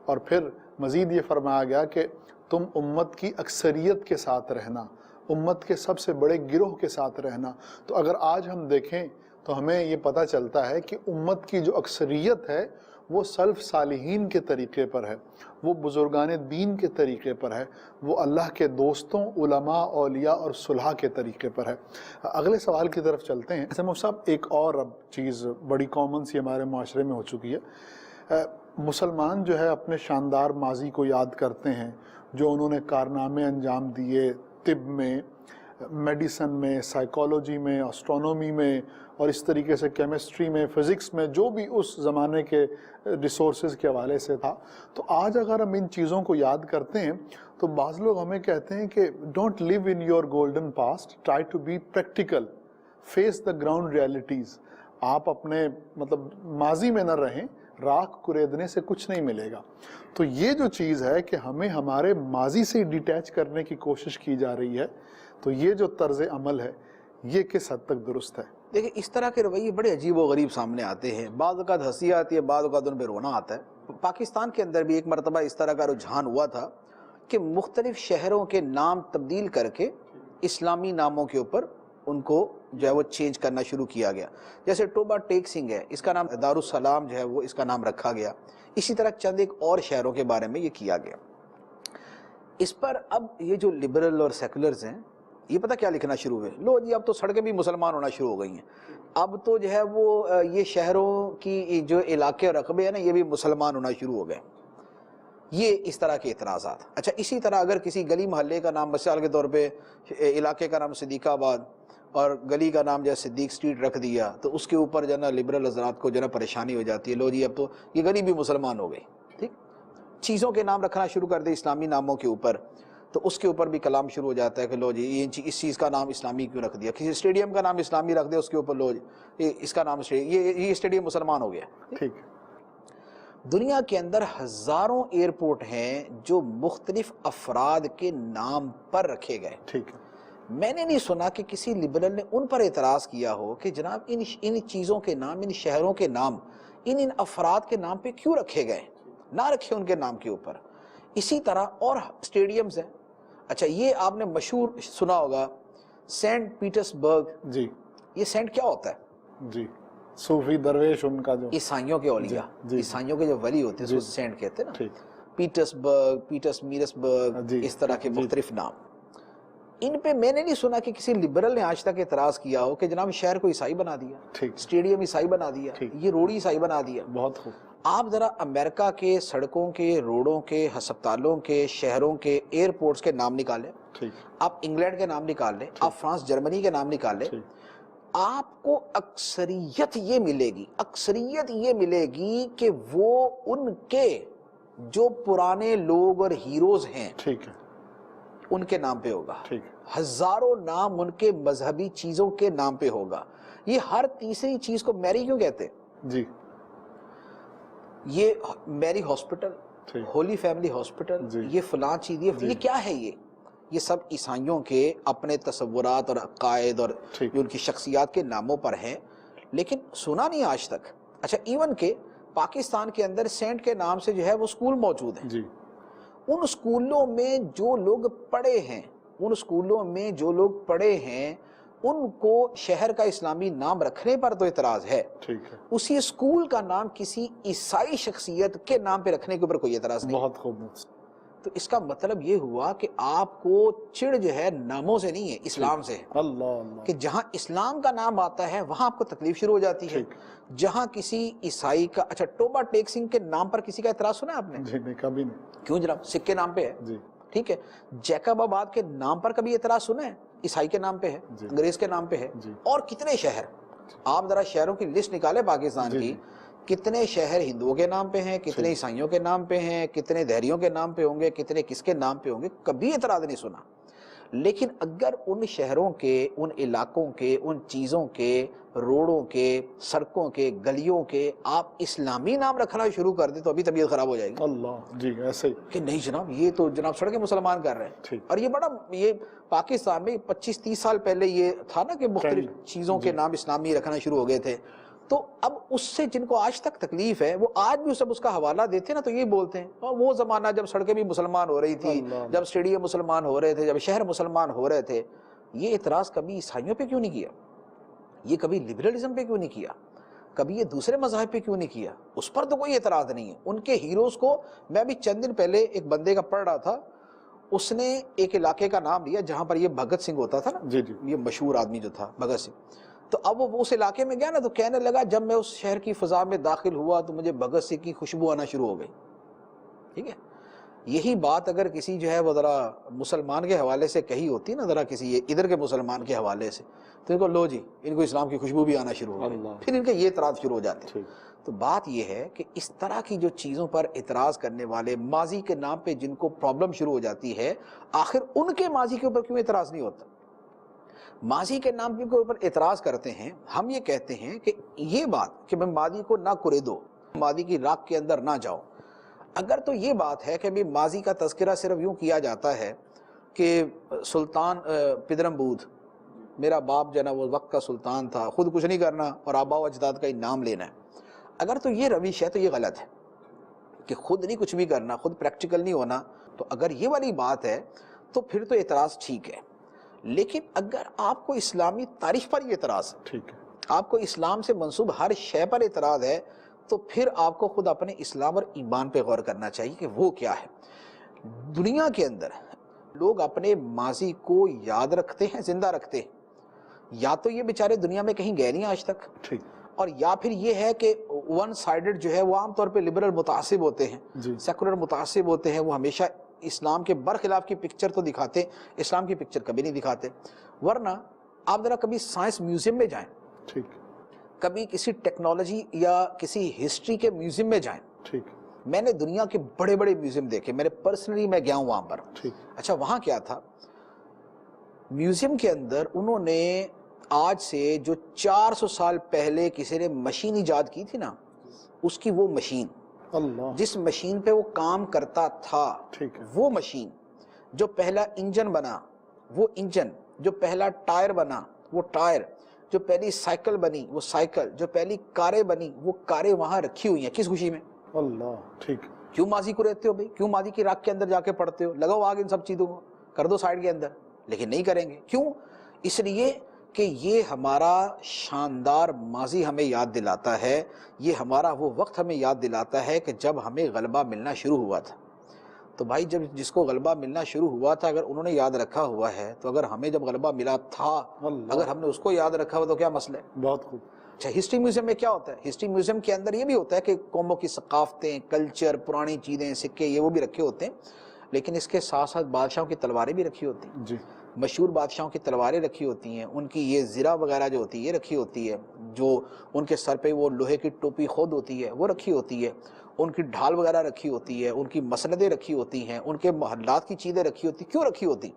اور پھر مزید یہ فرمایا گیا کہ تم امت کی اکثریت کے ساتھ رہنا، امت کے سب سے بڑے گروہ کے ساتھ رہنا. تو اگر آج ہم دیکھیں تو ہمیں یہ پتہ چلتا ہے کہ امت کی جو اکثریت ہے وہ سلف صالحین کے طریقے پر ہے، وہ بزرگان دین کے طریقے پر ہے، وہ اللہ کے دوستوں، علماء، اولیاء اور صلحاء کے طریقے پر ہے۔ اگلے سوال کی طرف چلتے ہیں۔ مفتی صاحب، ایک اور اب چیز بڑی کامن سی ہمارے معاشرے میں ہو چکی ہے، مسلمان جو ہے اپنے شاندار ماضی کو یاد کرتے ہیں، جو انہوں نے کارنامے انجام دیے طب میں، میڈیسن میں، سائیکالوجی میں، اسٹرونومی میں، اور اس طریقے سے کیمسٹری میں، فزکس میں، جو بھی اس زمانے کے ریسورسز کے حوالے سے تھا۔ تو آج اگر ہم ان چیزوں کو یاد کرتے ہیں تو بعض لوگ ہمیں کہتے ہیں کہ don't leave in your golden past, try to be practical, face the ground realities. آپ اپنے ماضی میں نہ رہیں، راکھ کریدنے سے کچھ نہیں ملے گا۔ تو یہ جو چیز ہے کہ ہمیں ہمارے ماضی سے ڈیٹیچ کرنے کی کوشش کی جا رہی ہے، تو یہ جو طرز عمل ہے یہ کس حد تک درست ہے؟ دیکھیں، اس طرح کے رویے بڑے عجیب و غریب سامنے آتے ہیں، بعض اوقات ہنسی آتی ہے، بعض اوقات ان پہ رونا آتا ہے۔ پاکستان کے اندر بھی ایک مرتبہ اس طرح کا رجحان ہوا تھا کہ مختلف شہروں کے نام تبدیل کر کے اسلامی ناموں کے اوپر ان کو جو ہے وہ چینج کرنا شروع کیا گیا۔ جیسے ٹوبا ٹیک سنگھ ہے، اس کا نام دارالسلام جو ہے وہ اس کا نام رکھا گیا۔ اسی طرح چند ایک اور شہروں کے بارے میں یہ کیا گیا۔ اس پر اب یہ جو لبرل اور سیکولرز ہیں، یہ پتہ کیا لکھنا شروع ہوئے، لو جی اب تو سڑکیں بھی مسلمان ہونا شروع ہو گئی ہیں، اب تو جو ہے وہ یہ شہروں کی جو علاقے اور رقبے ہیں نا، یہ بھی مسلمان ہونا شروع ہو گئے۔ یہ اس طرح کے اعتراضات۔ اچھا، اسی طرح اگر کسی گلی محلے کا نام مثال کے طور پہ علاقے کا نام صدیق آباد اور گلی کا نام جو ہے صدیق سٹریٹ رکھ دیا، تو اس کے اوپر جو ہے نا لبرل حضرات کو جو ہے نا پریشانی ہو جاتی ہے، لو جی اب تو یہ گلی بھی مسلمان ہو گئی۔ ٹھیک، چیزوں کے نام رکھنا شروع کر دے اسلامی ناموں کے اوپر، تو اس کے اوپر بھی کلام شروع ہو جاتا ہے کہ لو جی اس چیز کا نام اسلامی کیوں رکھ دیا، کسی اسٹیڈیم کا نام اسلامی رکھ دے اس کے اوپر، لو جی اس کا نام یہ اسٹیڈیم مسلمان ہو گیا۔ ٹھیک، دنیا کے اندر ہزاروں ایئرپورٹ ہیں جو مختلف افراد کے نام پر رکھے گئے۔ ٹھیک ہے، میں نے نہیں سنا کہ کسی لبرل نے ان پر اعتراض کیا ہو کہ جناب ان چیزوں کے نام، ان شہروں کے نام ان افراد کے نام پہ کیوں رکھے گئے، نہ رکھے ان کے نام کے اوپر۔ اسی طرح اور اسٹیڈیمز ہیں۔ اچھا، یہ آپ نے مشہور سنا ہوگا سینٹ پیٹرس برگ۔ جی یہ سینٹ کیا ہوتا ہے؟ جی، صوفی درویش ان کا جو عیسائیوں کے اولیاء، جی، عیسائیوں کے جو ولی ہوتے ہیں جی، اس کو سینٹ کہتے ہیں نا۔ ٹھیک، پیٹرس برگ، پیٹرس میرس برگ، جی، اس طرح کے جی، مختلف نام۔ ان پہ میں نے نہیں سنا کہ کسی لبرل نے آج تک اعتراض کیا ہو کہ جناب شہر کو عیسائی بنا دیا، ٹھیک، اسٹیڈیم عیسائی بنا دیا، ٹھیک، یہ روڈی عیسائی بنا دیا۔ بہت خوب، آپ ذرا امریکہ کے سڑکوں کے، روڈوں کے، ہسپتالوں کے، شہروں کے، ایئرپورٹس کے نام نکالیں، ٹھیک، آپ انگلینڈ کے نام نکال لیں، آپ فرانس جرمنی کے نام نکال لیں، ٹھیک، آپ کو اکثریت یہ ملے گی کہ وہ ان کے جو پرانے لوگ اور ہیروز ہیں ٹھیک ہے، ان کے نام پہ ہوگا۔ ٹھیک، ہزاروں نام ان کے مذہبی چیزوں کے نام پہ ہوگا۔ یہ ہر تیسری چیز کو میری کیوں کہتے ہیں؟ جی، یہ میری ہاسپٹل، ٹھیک، ہولی فیملی ہاسپٹل، جی، یہ فلاں چیز، یہ کیا ہے؟ یہ سب عیسائیوں کے اپنے تصورات اور عقائد اور ٹھیک، جو ان کی شخصیات کے ناموں پر ہیں، لیکن سنا نہیں آج تک۔ اچھا، ایون کہ پاکستان کے اندر سینٹ کے نام سے جو ہے وہ اسکول موجود ہیں، جی، ان اسکولوں میں جو لوگ پڑھے ہیں ان کو شہر کا اسلامی نام رکھنے پر تو اعتراض ہے، ٹھیک ہے، اسی اسکول کا نام کسی عیسائی شخصیت کے نام پہ رکھنے کے اوپر کوئی اعتراض نہیں۔ بہت خوب، تو اس کا مطلب یہ ہوا کہ آپ کو چڑ جو ہے ناموں سے نہیں ہے، اسلام سے ہے، اللہ اللہ، کہ جہاں اسلام کا نام آتا ہے وہاں آپ کو تکلیف شروع ہو جاتی ہے۔ ٹھیک، جہاں کسی عیسائی کا، اچھا ٹوبا ٹیک سنگھ کے نام پر کسی کا اعتراض سنا ہے آپ نے؟ جی نہیں، کبھی نہیں، کیوں جناب، سکھ کے نام پہ ہے، جی، ٹھیک ہے۔ جیکب آباد کے نام پر کبھی اعتراض سنا ہے؟ عیسائی کے نام پہ ہے، جی، انگریز کے نام پہ ہے، جی، اور کتنے شہر، آپ ذرا شہروں کی لسٹ نکالے پاکستان جی، کی، جی، کتنے شہر ہندوؤں کے نام پہ ہیں، کتنے عیسائیوں کے نام پہ ہیں، کتنے دہریوں کے نام پہ ہوں گے، کتنے کس کے نام پہ ہوں گے، کبھی اعتراض نہیں سنا۔ لیکن اگر ان شہروں کے، ان علاقوں کے، ان چیزوں کے، روڈوں کے، سڑکوں کے، گلیوں کے آپ اسلامی نام رکھنا شروع کر دیں تو ابھی طبیعت خراب ہو جائے گی اللہ، جی، ایسے ہی، کہ نہیں جناب یہ تو جناب سڑکیں مسلمان کر رہے ہیں۔ ٹھیک، اور یہ پاکستان میں 25-30 سال پہلے یہ تھا نا کہ مختلف چیزوں کے نام اسلامی رکھنا شروع ہو گئے تھے، تو اب اس سے جن کو آج تک تکلیف ہے وہ آج بھی اس کا حوالہ دیتے ہیں نا، تو یہ بولتے ہیں اور وہ زمانہ جب سڑکیں بھی مسلمان ہو رہی تھی، جب اسٹیڈیم مسلمان ہو رہے تھے، جب شہر مسلمان ہو رہے تھے، یہ اعتراض کبھی عیسائیوں پہ کیوں نہیں کیا؟ یہ کبھی لبرلزم پہ کیوں نہیں کیا؟ کبھی یہ دوسرے مذاہب پہ کیوں نہیں کیا؟ اس پر تو کوئی اعتراض نہیں ہے. ان کے ہیروز کو میں ابھی چند دن پہلے ایک بندے کا پڑھ رہا تھا, اس نے ایک علاقے کا نام لیا جہاں پر یہ بھگت سنگھ ہوتا تھا نا, جی جی, یہ مشہور آدمی جو تھا بھگت سنگھ. تو اب وہ اس علاقے میں گیا نا, تو کہنے لگا جب میں اس شہر کی فضا میں داخل ہوا تو مجھے بھگت سنگھ کی خوشبو آنا شروع ہو گئی. ٹھیک ہے, یہی بات اگر کسی جو ہے وہ ذرا مسلمان کے حوالے سے کہی ہوتی نا, ذرا کسی ادھر کے مسلمان کے حوالے سے, تو ان کو لو جی ان کو اسلام کی خوشبو بھی آنا شروع ہو گئی, پھر ان کے یہ اعتراض شروع ہو جاتے ہیں. تو بات یہ ہے کہ اس طرح کی جو چیزوں پر اعتراض کرنے والے, ماضی کے نام پہ جن کو پرابلم شروع ہو جاتی ہے, آخر ان کے ماضی کے اوپر کیوں اعتراض نہیں ہوتا؟ ماضی کے نام کے اوپر اعتراض کرتے ہیں. ہم یہ کہتے ہیں کہ یہ بات کہ میں ماضی کو نہ کریدو, ماضی کی راک کے اندر نہ جاؤ. اگر تو یہ بات ہے کہ ماضی کا تذکرہ صرف یوں کیا جاتا ہے کہ سلطان پدرم بدھ, میرا باپ جو ہے نا وہ وقت کا سلطان تھا, خود کچھ نہیں کرنا اور آباء و اجداد کا نام لینا ہے, اگر تو یہ روش ہے تو یہ غلط ہے کہ خود نہیں کچھ بھی کرنا, خود پریکٹیکل نہیں ہونا. تو اگر یہ والی بات ہے تو پھر تو اعتراض ٹھیک ہے. لیکن اگر آپ کو اسلامی تاریخ پر یہ اعتراض ہے, ٹھیک ہے, آپ کو اسلام سے منسوب ہر شے پر اعتراض ہے, تو پھر آپ کو خود اپنے اسلام اور ایمان پہ غور کرنا چاہیے کہ وہ کیا ہے. دنیا کے اندر لوگ اپنے ماضی کو یاد رکھتے ہیں, زندہ رکھتے ہیں, یا تو یہ بیچارے دنیا میں کہیں گئے نہیں آج تک, ٹھیک, اور یا پھر یہ ہے کہ ون سائیڈڈ جو ہے وہ عام طور پہ لبرل متعصب ہوتے ہیں, سیکولر متعصب ہوتے ہیں, وہ ہمیشہ اسلام کے برخلاف کی پکچر تو دکھاتے, اسلام کی پکچر کبھی نہیں دکھاتے. ورنہ آپ ذرا کبھی سائنس میوزیم میں جائیں, ٹھیک, کبھی کسی ٹیکنالوجی یا کسی ہسٹری کے میوزیم میں جائیں. ٹھیک, میں نے دنیا کے بڑے بڑے میوزیم دیکھے, میں گیا ہوں وہاں پر. ٹھیک, اچھا وہاں کیا تھا, میوزیم کے اندر انہوں نے آج سے جو 400 سال پہلے کسی نے مشین ایجاد کی تھی نا, اس کی وہ مشین, اللہ, جس مشین پہ وہ کام کرتا تھا, ٹھیک ہے, وہ مشین, جو پہلا انجن بنا وہ انجن, جو پہلا ٹائر بنا وہ ٹائر, جو پہلی سائیکل بنی وہ سائیکل, جو پہلی کاریں بنی وہ کاریں وہاں رکھی ہوئی ہیں. کس خوشی میں؟ اللہ, ٹھیک, کیوں ماضی کو رہتے ہو بھائی, کیوں ماضی کی راک کے اندر جا کے پڑھتے ہو؟ لگاؤ آگ ان سب چیزوں کو, کر دو سائیڈ کے اندر. لیکن نہیں کریں گے. کیوں؟ اس لیے کہ یہ ہمارا شاندار ماضی ہمیں یاد دلاتا ہے, یہ ہمارا وہ وقت ہمیں یاد دلاتا ہے کہ جب ہمیں غلبہ ملنا شروع ہوا تھا. تو بھائی جب جس کو غلبہ ملنا شروع ہوا تھا, اگر انہوں نے یاد رکھا ہوا ہے, تو اگر ہمیں جب غلبہ ملا تھا, اگر ہم نے اس کو یاد رکھا ہوا تو کیا مسئلہ ہے؟ بہت خوب. اچھا ہسٹری میوزیم میں کیا ہوتا ہے؟ ہسٹری میوزیم کے اندر یہ بھی ہوتا ہے کہ قوموں کی ثقافتیں, کلچر, پرانی چیزیں, سکے, یہ وہ بھی رکھے ہوتے ہیں. لیکن اس کے ساتھ ساتھ بادشاہوں کی تلواریں بھی رکھی ہوتی ہیں, جی, مشہور بادشاہوں کی تلواریں رکھی ہوتی ہیں, ان کی یہ زرہ وغیرہ جو ہوتی ہے یہ رکھی ہوتی ہے, جو ان کے سر پہ وہ لوہے کی ٹوپی خود ہوتی ہے وہ رکھی ہوتی ہے, ان کی ڈھال وغیرہ رکھی ہوتی ہے, ان کی مسندیں رکھی ہوتی ہیں, ان کے محلات کی چیزیں رکھی ہوتی. کیوں رکھی ہوتی؟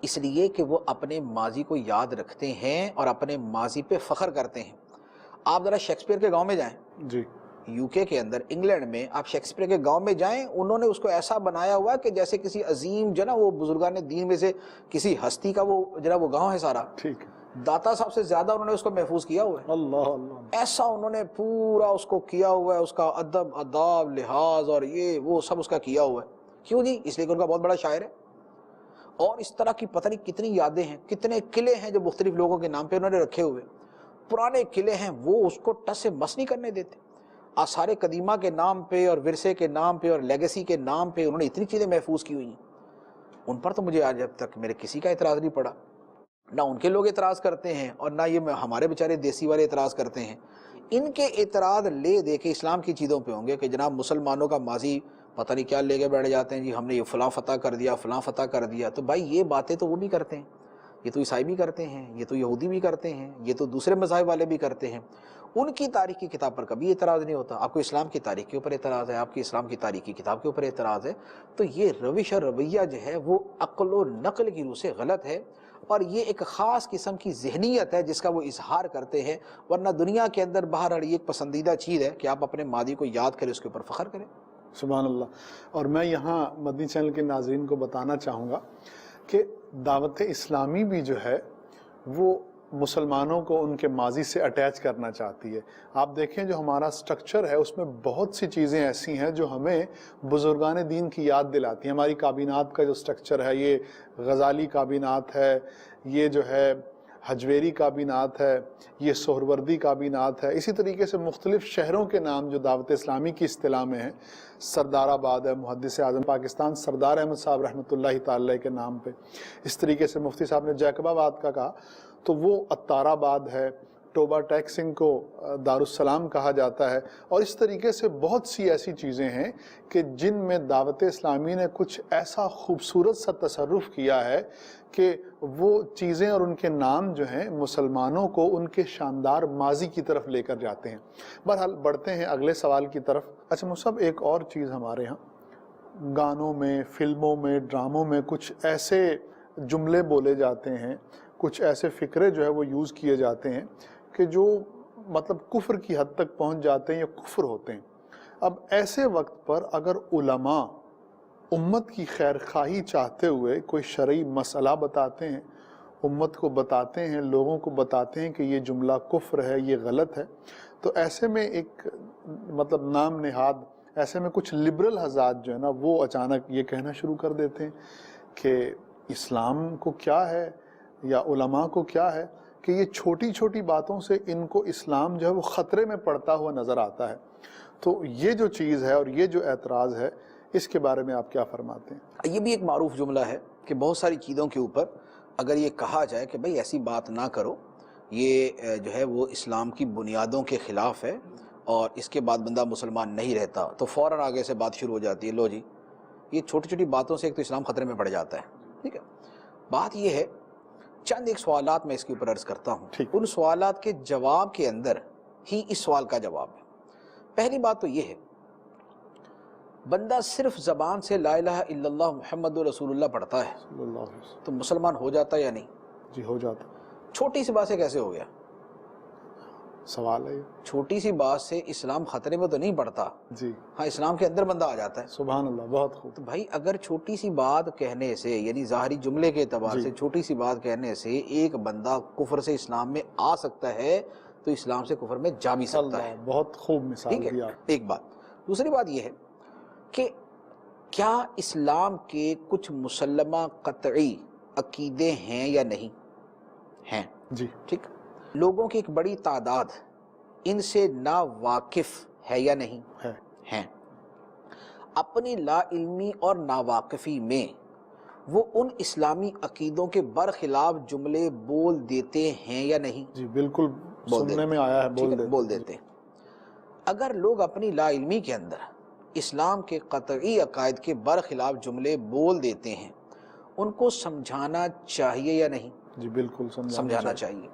اس لیے کہ وہ اپنے ماضی کو یاد رکھتے ہیں اور اپنے ماضی پہ فخر کرتے ہیں. آپ ذرا شیکسپیئر کے گاؤں میں جائیں, جی, یو کے اندر, انگلینڈ میں, آپ شیکسپیئر کے گاؤں میں جائیں, انہوں نے اس کو ایسا بنایا ہوا ہے کہ جیسے کسی عظیم جو نا وہ بزرگان دین میں سے کسی ہستی کا وہ جو وہ گاؤں ہے سارا. ٹھیک, داتا صاحب سے زیادہ انہوں نے اس کو محفوظ کیا ہوا ہے. اللہ, اللہ, ایسا انہوں نے پورا اس کو کیا ہوا ہے, اس کا ادب, آداب, لحاظ اور یہ وہ سب اس کا کیا ہوا ہے. کیوں جی؟ اس لیے کہ ان کا بہت بڑا شاعر ہے. اور اس طرح کی پتہ نہیں کتنی یادیں ہیں, کتنے قلعے ہیں جو مختلف لوگوں کے نام پہ انہوں نے رکھے ہوئے. پرانے قلعے ہیں, وہ اس کو ٹس سے مس نہیں کرنے دیتے. آثار قدیمہ کے نام پہ اور ورثے کے نام پہ اور لیگیسی کے نام پہ انہوں نے اتنی چیزیں محفوظ کی ہوئی ہیں. ان پر تو مجھے آج اب تک میرے کسی کا اعتراض نہیں پڑا. نہ ان کے لوگ اعتراض کرتے ہیں اور نہ یہ ہمارے بیچارے دیسی والے اعتراض کرتے ہیں. ان کے اعتراض لے دے کے اسلام کی چیزوں پہ ہوں گے کہ جناب مسلمانوں کا ماضی پتہ نہیں کیا لے کے بیٹھ جاتے ہیں, جی ہم نے یہ فلاں فتح کر دیا, فلاں فتح کر دیا. تو بھائی یہ باتیں تو وہ بھی کرتے ہیں, یہ تو عیسائی بھی کرتے ہیں, یہ تو یہودی بھی کرتے ہیں, یہ تو دوسرے مذاہب والے بھی کرتے ہیں. ان کی تاریخ کی کتاب پر کبھی اعتراض نہیں ہوتا. آپ کو اسلام کی تاریخ کے اوپر اعتراض ہے, آپ کی اسلام کی تاریخ کی کتاب کے اوپر اعتراض ہے. تو یہ روش اور رویہ جو ہے وہ عقل و نقل کی روح سے غلط ہے, اور یہ ایک خاص قسم کی ذہنیت ہے جس کا وہ اظہار کرتے ہیں. ورنہ دنیا کے اندر باہر یہ ایک پسندیدہ چیز ہے کہ آپ اپنے ماضی کو یاد کریں, اس کے اوپر فخر کریں. سبحان اللہ. اور میں یہاں مدنی چینل کے ناظرین کو بتانا چاہوں گا کہ دعوت اسلامی بھی جو ہے وہ مسلمانوں کو ان کے ماضی سے اٹیچ کرنا چاہتی ہے. آپ دیکھیں جو ہمارا سٹرکچر ہے اس میں بہت سی چیزیں ایسی ہیں جو ہمیں بزرگان دین کی یاد دلاتی ہیں. ہماری کابینات کا جو سٹرکچر ہے یہ غزالی کابینات ہے, یہ جو ہے حجویری کا بھی نعت ہے، یہ سہروردی کا بھی نعت ہے، اسی طریقے سے مختلف شہروں کے نام جو دعوت اسلامی کی اصطلاح میں ہیں، سردار آباد ہے محدث اعظم پاکستان سردار احمد صاحب رحمۃ اللہ تعالی کے نام پہ، اس طریقے سے مفتی صاحب نے جیکب آباد کا کہا تو وہ اتار آباد ہے، ٹوبا ٹیک سنگھ کو دارالسلام کہا جاتا ہے، اور اس طریقے سے بہت سی ایسی چیزیں ہیں کہ جن میں دعوت اسلامی نے کچھ ایسا خوبصورت سا تصرف کیا ہے کہ وہ چیزیں اور ان کے نام جو ہیں مسلمانوں کو ان کے شاندار ماضی کی طرف لے کر جاتے ہیں۔ بہرحال بڑھتے ہیں اگلے سوال کی طرف۔ اچھا مصعب، ایک اور چیز ہمارے ہاں گانوں میں، فلموں میں، ڈراموں میں کچھ ایسے جملے بولے جاتے ہیں، کچھ ایسے فقرے جو ہے وہ یوز کیے جاتے ہیں کہ جو مطلب کفر کی حد تک پہنچ جاتے ہیں یا کفر ہوتے ہیں۔ اب ایسے وقت پر اگر علماء امت کی خیر خواہی چاہتے ہوئے کوئی شرعی مسئلہ بتاتے ہیں، امت کو بتاتے ہیں، لوگوں کو بتاتے ہیں کہ یہ جملہ کفر ہے، یہ غلط ہے، تو ایسے میں ایک مطلب نام نہاد ایسے میں کچھ لبرل حضرات جو ہے نا وہ اچانک یہ کہنا شروع کر دیتے ہیں کہ اسلام کو کیا ہے یا علماء کو کیا ہے کہ یہ چھوٹی چھوٹی باتوں سے ان کو اسلام جو ہے وہ خطرے میں پڑتا ہوا نظر آتا ہے۔ تو یہ جو چیز ہے اور یہ جو اعتراض ہے، اس کے بارے میں آپ کیا فرماتے ہیں؟ یہ بھی ایک معروف جملہ ہے کہ بہت ساری چیزوں کے اوپر اگر یہ کہا جائے کہ بھئی ایسی بات نہ کرو، یہ جو ہے وہ اسلام کی بنیادوں کے خلاف ہے اور اس کے بعد بندہ مسلمان نہیں رہتا، تو فوراً آگے سے بات شروع ہو جاتی ہے، لو جی یہ چھوٹی چھوٹی باتوں سے ایک تو اسلام خطرے میں پڑ جاتا ہے۔ ٹھیک ہے، بات یہ ہے، چند ایک سوالات میں اس کے اوپر عرض کرتا ہوں، ان سوالات کے جواب کے اندر ہی اس سوال کا جواب ہے۔ پہلی بات تو یہ ہے، بندہ صرف زبان سے لا الہ الا اللہ محمد رسول اللہ پڑھتا ہے صلی اللہ علیہ وسلم، تو مسلمان ہو جاتا ہے یا نہیں؟ جی ہو جاتا۔ چھوٹی سی بات سے کیسے ہو گیا؟ سوال ہے چھوٹی سی بات سے اسلام خطرے میں تو نہیں پڑتا، جی، ہاں اسلام کے اندر بندہ آ جاتا ہے۔ سبحان اللہ، بہت خوب۔ تو بھائی اگر چھوٹی سی بات کہنے سے، یعنی ظاہری جملے کے اعتبار سے چھوٹی سی بات کہنے سے ایک بندہ کفر سے اسلام میں آ سکتا ہے تو اسلام سے کفر میں جا بھی سکتا ہے۔ بہت خوب مثال ٹھیک دی ہے، آپ۔ ایک بات۔ دوسری بات یہ ہے کہ کیا اسلام کے کچھ مسلمہ قطعی عقیدے ہیں یا نہیں؟ ہیں، جی ٹھیک۔ لوگوں کی ایک بڑی تعداد ان سے نا واقف ہے یا نہیں؟ ہے۔ ہیں۔ اپنی لا علمی اور ناواقفی میں وہ ان اسلامی عقیدوں کے برخلاف جملے بول دیتے ہیں یا نہیں؟ جی بالکل، سننے میں آیا ہے، بول دیتے ہیں۔ اگر لوگ اپنی لا علمی کے اندر اسلام کے قطعی عقائد کے برخلاف جملے بول دیتے ہیں، ان کو سمجھانا چاہیے یا نہیں؟ جی بالکل سمجھانا چاہیے۔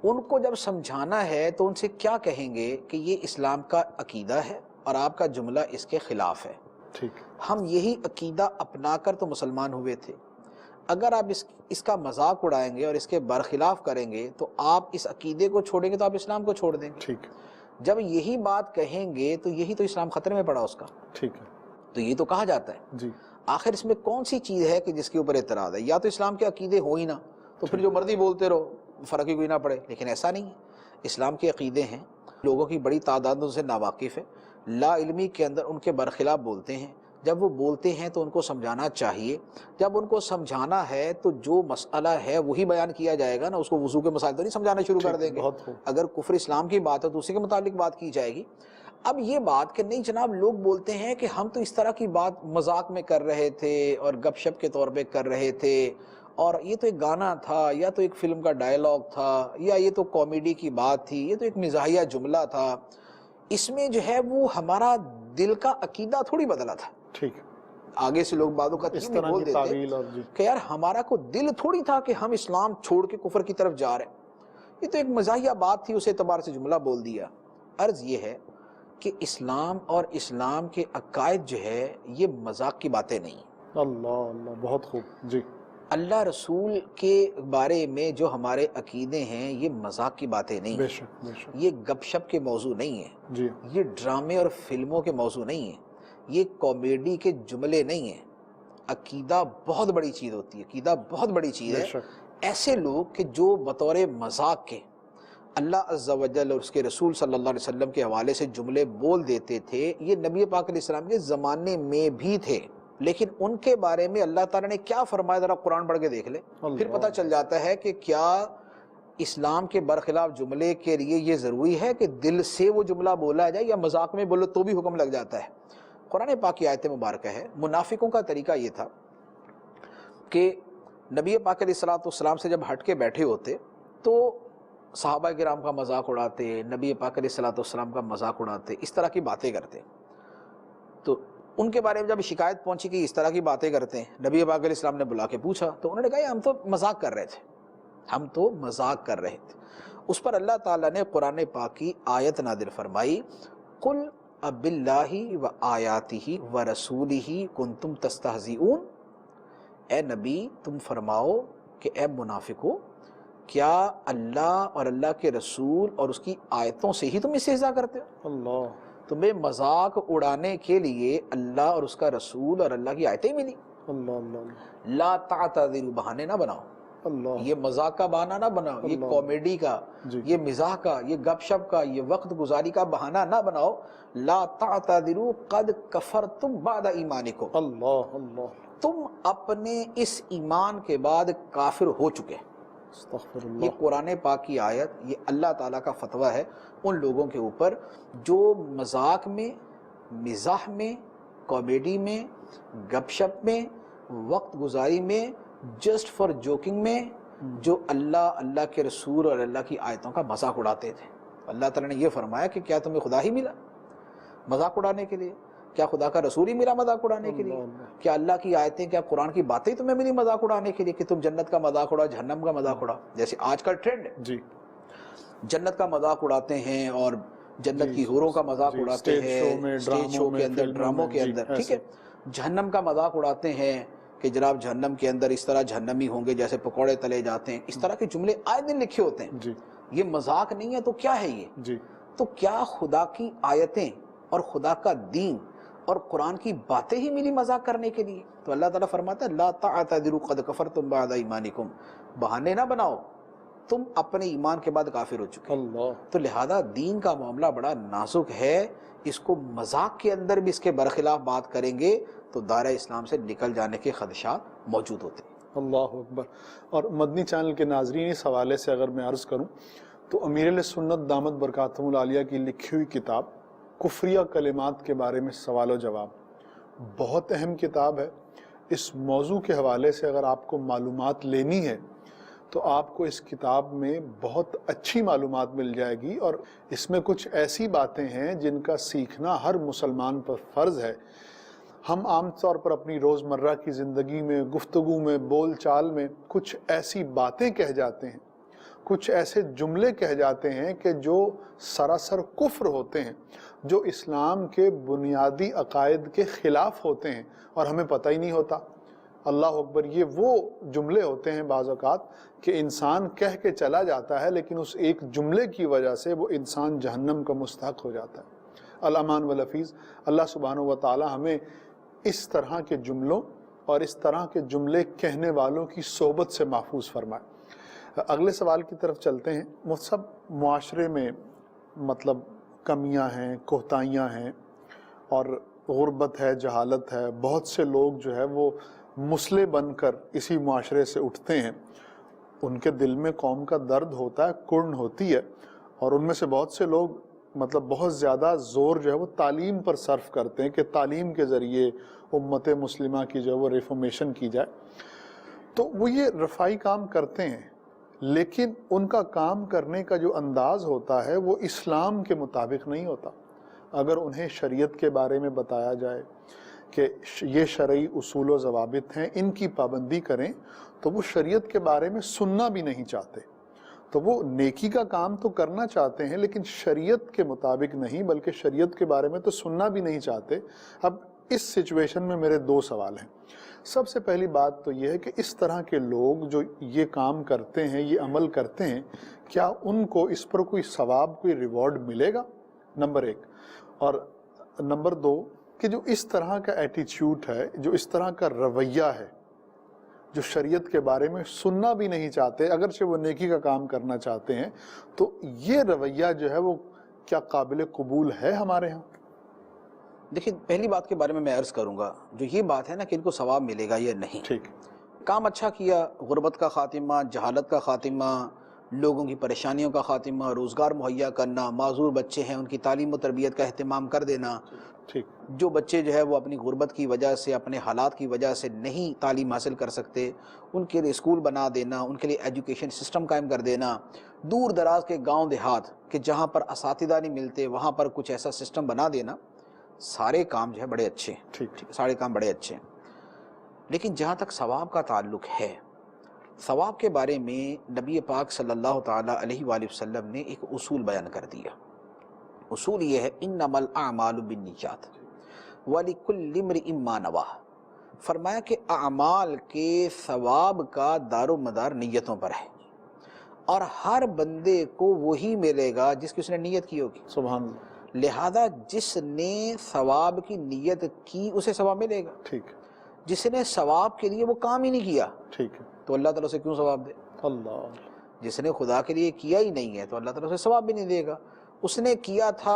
ان کو جب سمجھانا ہے تو ان سے کیا کہیں گے کہ یہ اسلام کا عقیدہ ہے اور آپ کا جملہ اس کے خلاف ہے۔ ٹھیک، ہم یہی عقیدہ اپنا کر تو مسلمان ہوئے تھے، اگر آپ اس کا مذاق اڑائیں گے اور اس کے برخلاف کریں گے تو آپ اس عقیدے کو چھوڑیں گے تو آپ اسلام کو چھوڑ دیں گے۔ ٹھیک، جب یہی بات کہیں گے تو یہی تو اسلام خطرے میں پڑا اس کا۔ ٹھیک ہے، تو یہ تو کہا جاتا ہے۔ جی آخر اس میں کون سی چیز ہے کہ جس کے اوپر اعتراض ہے؟ یا تو اسلام کے عقیدے ہو ہی نہ، تو پھر جو مرضی بولتے رہو، فرق ہی کوئی نہ پڑے۔ لیکن ایسا نہیں ہے، اسلام کے عقیدے ہیں، لوگوں کی بڑی تعداد ان سے ناواقف ہے، لا علمی کے اندر ان کے برخلاف بولتے ہیں۔ جب وہ بولتے ہیں تو ان کو سمجھانا چاہیے۔ جب ان کو سمجھانا ہے تو جو مسئلہ ہے وہی بیان کیا جائے گا نا، اس کو وضو کے مسائل تو نہیں سمجھانا شروع کر دیں گے۔ اگر کفر اسلام کی بات ہے تو اسی کے متعلق بات کی جائے گی۔ اب یہ بات کہ نہیں جناب، لوگ بولتے ہیں کہ ہم تو اس طرح کی بات مذاق میں کر رہے تھے اور گپ شپ کے طور پہ کر رہے تھے، اور یہ تو ایک گانا تھا یا تو ایک فلم کا ڈائلاگ تھا یا یہ تو کامیڈی کی بات تھی، یہ تو ایک مزاحیہ جملہ تھا، اس میں جو ہے وہ ہمارا دل کا عقیدہ تھوڑی بدلا تھا۔ ٹھیک، آگے سے لوگ بعضوں کا اس طرح کی تعویل اور کہ یار ہمارا کو دل تھوڑی تھا کہ ہم اسلام چھوڑ کے کفر کی طرف جا رہے ہیں، یہ تو ایک مزاحیہ بات تھی، اس اعتبار سے جملہ بول دیا۔ عرض یہ ہے کہ اسلام اور اسلام کے عقائد جو ہے یہ مذاق کی باتیں نہیں۔ اللہ اللہ، بہت خوب، جی۔ اللہ رسول کے بارے میں جو ہمارے عقیدے ہیں یہ مذاق کی باتیں نہیں بے شک، بے شک، یہ گپ شپ کے موضوع نہیں ہیں، جی، یہ ڈرامے اور فلموں کے موضوع نہیں ہیں، یہ کامیڈی کے جملے نہیں ہیں۔ عقیدہ بہت بڑی چیز ہوتی ہے، عقیدہ بہت بڑی چیز ہے۔ ایسے لوگ کہ جو بطور مذاق کے اللہ عز و جل اور اس کے رسول صلی اللہ علیہ وسلم کے حوالے سے جملے بول دیتے تھے، یہ نبی پاک علیہ السلام کے زمانے میں بھی تھے، لیکن ان کے بارے میں اللہ تعالیٰ نے کیا فرمایا ذرا قرآن پڑھ کے دیکھ لیں، پھر پتہ چل جاتا ہے کہ کیا اسلام کے برخلاف جملے کے لیے یہ ضروری ہے کہ دل سے وہ جملہ بولا جائے یا مذاق میں بولو تو بھی حکم لگ جاتا ہے۔ قرآن پاک کی آیت مبارکہ ہے، منافقوں کا طریقہ یہ تھا کہ نبی پاک علیہ الصلوۃ والسلام سے جب ہٹ کے بیٹھے ہوتے تو صحابہ کرام کا مذاق اڑاتے، نبی پاک علیہ الصلوۃ والسلام کا مذاق اڑاتے، اس طرح کی باتیں کرتے۔ تو ان کے بارے میں جب شکایت پہنچی کہ اس طرح کی باتیں کرتے ہیں، نبی پاک علیہ السلام نے بلا کے پوچھا تو انہوں نے کہا ہم تو مذاق کر رہے تھے، ہم تو مذاق کر رہے تھے۔ اس پر اللہ تعالیٰ نے قرآن پاک کی آیت نازل فرمائی، قل اب اللہ و آیاتہ و رسولہ کنتم تستہزئون، اے نبی تم فرماؤ کہ اے منافقو، کیا اللہ اور اللہ کے رسول اور اس کی آیتوں سے ہی تم استہزاء کرتے ہو؟ اللہ، تمہیں مذاق اڑانے کے لیے اللہ اور اس کا رسول اور اللہ کی آیتیں ملی۔ اللہ، اللہ، لا تعتذروا، بہانے نہ بناؤ، اللہ، یہ مذاق کا بہانہ نہ بناؤ، یہ کامیڈی کا، جی، یہ مزاح کا، یہ گپ شپ کا، یہ وقت گزاری کا بہانہ نہ بناؤ۔ لا تعتذروا قد کفرتم بعد ایمانکم، اللہ، اللہ، تم اپنے اس ایمان کے بعد کافر ہو چکے۔ استغفر یہ اللہ، قرآن پاک کی آیت، یہ اللہ تعالیٰ کا فتویٰ ہے ان لوگوں کے اوپر جو مذاق میں، مزاح میں، کامیڈی میں، گپ شپ میں، وقت گزاری میں، جسٹ فار جوکنگ میں جو اللہ کے رسول اور اللہ کی آیتوں کا مذاق اڑاتے تھے۔ اللہ تعالیٰ نے یہ فرمایا کہ کیا تمہیں خدا ہی ملا مذاق اڑانے کے لیے؟ کیا خدا کا رسول ہی ملا مذاق اڑانے کے لیے؟ کیا اللہ کی آیتیں، کیا قرآن کی باتیں تمہیں ملی مذاق اڑانے کے لیے کہ تم جنت کا مذاق اڑا، جہنم کا مذاق اڑا؟ جیسے آج کل ٹرینڈ ہے، جی، جنت کا مذاق اڑاتے ہیں اور جنت کی حوروں کا مذاق اڑاتے ہیں اسٹیج شو کے اندر، ڈراموں کے اندر، ٹھیک ہے۔ جہنم کا مذاق اڑاتے ہیں کہ جناب جہنم کے اندر اس طرح جہنمی ہوں گے جیسے پکوڑے تلے جاتے ہیں، اس طرح کے جملے آئے دن لکھے ہوتے ہیں۔ جی، یہ مذاق نہیں ہے تو کیا ہے یہ؟ جی، تو کیا خدا کی آیتیں اور خدا کا دین اور قرآن کی باتیں ہی ملی مذاق کرنے کے لیے؟ تو اللہ تعالیٰ فرماتا ہے لا تعتذروا قد کفرتم بعد ایمانکم، بہانے نہ بناؤ، تم اپنے ایمان کے بعد کافر ہو چکے۔ اللہ، تو لہذا دین کا معاملہ بڑا نازک ہے، اس کو مذاق کے اندر بھی اس کے برخلاف بات کریں گے تو دائرہ اسلام سے نکل جانے کے خدشات موجود ہوتے ہیں۔ اللہ اکبر۔ اور مدنی چینل کے ناظرین، اس حوالے سے اگر میں عرض کروں تو امیر علیہ سنت دامت برکاتہم العالیہ کی لکھی ہوئی کتاب کفریہ کلمات کے بارے میں سوال و جواب بہت اہم کتاب ہے۔ اس موضوع کے حوالے سے اگر آپ کو معلومات لینی ہے تو آپ کو اس کتاب میں بہت اچھی معلومات مل جائے گی، اور اس میں کچھ ایسی باتیں ہیں جن کا سیکھنا ہر مسلمان پر فرض ہے۔ ہم عام طور پر اپنی روزمرہ کی زندگی میں، گفتگو میں، بول چال میں کچھ ایسی باتیں کہہ جاتے ہیں، کچھ ایسے جملے کہہ جاتے ہیں کہ جو سراسر کفر ہوتے ہیں، جو اسلام کے بنیادی عقائد کے خلاف ہوتے ہیں اور ہمیں پتہ ہی نہیں ہوتا۔ اللہ اکبر، یہ وہ جملے ہوتے ہیں بعض اوقات کہ انسان کہہ کے چلا جاتا ہے لیکن اس ایک جملے کی وجہ سے وہ انسان جہنم کا مستحق ہو جاتا ہے۔ الامان والحفیظ، اللہ سبحانہ و تعالی ہمیں اس طرح کے جملوں اور اس طرح کے جملے کہنے والوں کی صحبت سے محفوظ فرمائے۔ اگلے سوال کی طرف چلتے ہیں۔ مصحف معاشرے میں مطلب کمیاں ہیں، کوتاہیاں ہیں اور غربت ہے، جہالت ہے، بہت سے لوگ جو ہے وہ مسلح بن کر اسی معاشرے سے اٹھتے ہیں، ان کے دل میں قوم کا درد ہوتا ہے، کرن ہوتی ہے، اور ان میں سے بہت سے لوگ مطلب بہت زیادہ زور جو ہے وہ تعلیم پر صرف کرتے ہیں کہ تعلیم کے ذریعے امت مسلمہ کی جو ہے وہ ریفارمیشن کی جائے۔ تو وہ یہ رفائی کام کرتے ہیں، لیکن ان کا کام کرنے کا جو انداز ہوتا ہے وہ اسلام کے مطابق نہیں ہوتا۔ اگر انہیں شریعت کے بارے میں بتایا جائے کہ یہ شرعی اصول و ضوابط ہیں، ان کی پابندی کریں، تو وہ شریعت کے بارے میں سننا بھی نہیں چاہتے۔ تو وہ نیکی کا کام تو کرنا چاہتے ہیں لیکن شریعت کے مطابق نہیں، بلکہ شریعت کے بارے میں تو سننا بھی نہیں چاہتے۔ اب اس سچویشن میں میرے دو سوال ہیں۔ سب سے پہلی بات تو یہ ہے کہ اس طرح کے لوگ جو یہ کام کرتے ہیں، یہ عمل کرتے ہیں، کیا ان کو اس پر کوئی ثواب، کوئی ریوارڈ ملے گا؟ نمبر ایک۔ اور نمبر دو کہ جو اس طرح کا ایٹیچیوڈ ہے، جو اس طرح کا رویہ ہے، جو شریعت کے بارے میں سننا بھی نہیں چاہتے اگرچہ وہ نیکی کا کام کرنا چاہتے ہیں، تو یہ رویہ جو ہے وہ کیا قابل قبول ہے ہمارے ہاں؟ دیکھیں پہلی بات کے بارے میں عرض کروں گا، جو یہ بات ہے نا کہ ان کو ثواب ملے گا یا نہیں، ٹھیک، کام اچھا کیا، غربت کا خاتمہ، جہالت کا خاتمہ، لوگوں کی پریشانیوں کا خاتمہ، روزگار مہیا کرنا، معذور بچے ہیں ان کی تعلیم و تربیت کا اہتمام کر دینا، ٹھیک، جو بچے جو ہے وہ اپنی غربت کی وجہ سے، اپنے حالات کی وجہ سے نہیں تعلیم حاصل کر سکتے، ان کے لیے اسکول بنا دینا، ان کے لیے ایجوکیشن سسٹم قائم کر دینا، دور دراز کے گاؤں دیہات کہ جہاں پر اساتذہ نہیں ملتے وہاں پر کچھ ایسا سسٹم بنا دینا، سارے کام جو ہے بڑے اچھے ہیں، ٹھیک، سارے کام بڑے اچھے ہیں۔ لیکن جہاں تک ثواب کا تعلق ہے، ثواب کے بارے میں نبی پاک صلی اللہ تعالیٰ علیہ وآلہ وسلم نے ایک اصول بیان کر دیا۔ اصول یہ ہے انما الاعمال بالنیات وَلِكُلِّ امْرِئٍ مَّا نَوَىٰ، فرمایا کہ اعمال کے ثواب کا دار و مدار نیتوں پر ہے، اور ہر بندے کو وہی ملے گا جس کی اس نے نیت کی ہوگی، سبحان اللہ، لہذا جس نے ثواب کی نیت کی اسے ثواب ملے گا، ٹھیک، جس نے ثواب کے لیے وہ کام ہی نہیں کیا ٹھیک ہے، تو اللہ تعالیٰ سے کیوں ثواب دے؟ اللہ، جس نے خدا کے لیے کیا ہی نہیں ہے تو اللہ تعالیٰ سے ثواب بھی نہیں دے گا۔ اس نے کیا تھا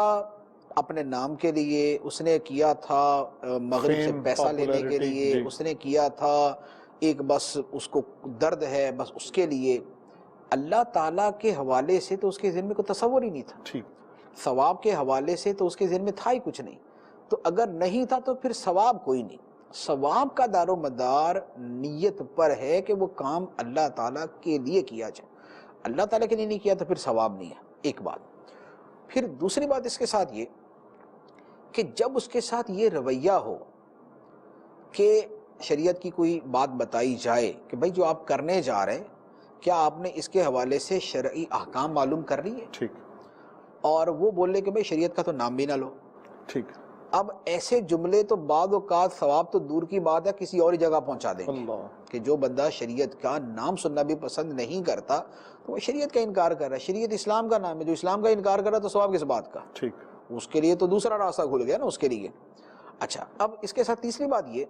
اپنے نام کے لیے، اس نے کیا تھا مغرب سے فیم، پیسہ لینے کے پاپولرٹی، لیے، جی، اس نے کیا تھا ایک بس اس کو درد ہے بس اس کے لیے، اللہ تعالیٰ کے حوالے سے تو اس کے ذہن میں کوئی تصور ہی نہیں تھا، ٹھیک، ثواب کے حوالے سے تو اس کے ذہن میں تھا ہی کچھ نہیں، تو اگر نہیں تھا تو پھر ثواب کوئی نہیں۔ ثواب کا دار و مدار نیت پر ہے کہ وہ کام اللہ تعالیٰ کے لیے کیا جائے، اللہ تعالیٰ کے لیے نہیں کیا تو پھر ثواب نہیں ہے، ایک بات۔ پھر دوسری بات اس کے ساتھ یہ کہ جب اس کے ساتھ یہ رویہ ہو کہ شریعت کی کوئی بات بتائی جائے کہ بھائی جو آپ کرنے جا رہے ہیں کیا آپ نے اس کے حوالے سے شرعی احکام معلوم کر لی ہے، ٹھیک، اور وہ بولے کہ بھائی شریعت کا تو نام بھی نہ لو، ٹھیک، اب ایسے جملے تو بعض اوقات ثواب تو دور کی بات ہے کسی اور ہی جگہ پہنچا دیں گے، اللہ، کہ جو بندہ شریعت کا نام سننا بھی پسند نہیں کرتا تو وہ شریعت کا انکار کر رہا ہے، شریعت اسلام کا نام ہے، جو اسلام کا انکار کر رہا ہے تو ثواب کس بات کا، ٹھیک، اس کے لیے تو دوسرا راستہ کھل گیا نا اس کے لیے۔ اچھا، اب اس کے ساتھ تیسری بات یہ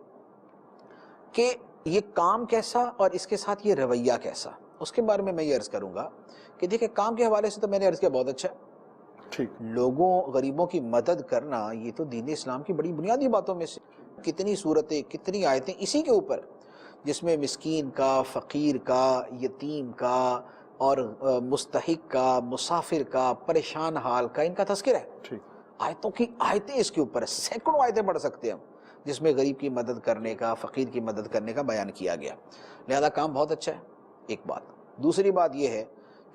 کہ یہ کام کیسا اور اس کے ساتھ یہ رویہ کیسا، اس کے بارے میں یہ عرض کروں گا کہ دیکھیں کام کے حوالے سے تو میں نے عرض کیا بہت اچھا ہے، ٹھیک، لوگوں غریبوں کی مدد کرنا یہ تو دین اسلام کی بڑی بنیادی باتوں میں سے، کتنی صورتیں کتنی آیتیں اسی کے اوپر جس میں مسکین کا، فقیر کا، یتیم کا اور مستحق کا، مسافر کا، پریشان حال کا ان کا تذکرہ ہے، ٹھیک، آیتوں کی آیتیں اس کے اوپر ہے، سینکڑوں آیتیں پڑھ سکتے ہیں ہم جس میں غریب کی مدد کرنے کا، فقیر کی مدد کرنے کا بیان کیا گیا، لہذا کام بہت اچھا ہے، ایک بات۔ دوسری بات یہ ہے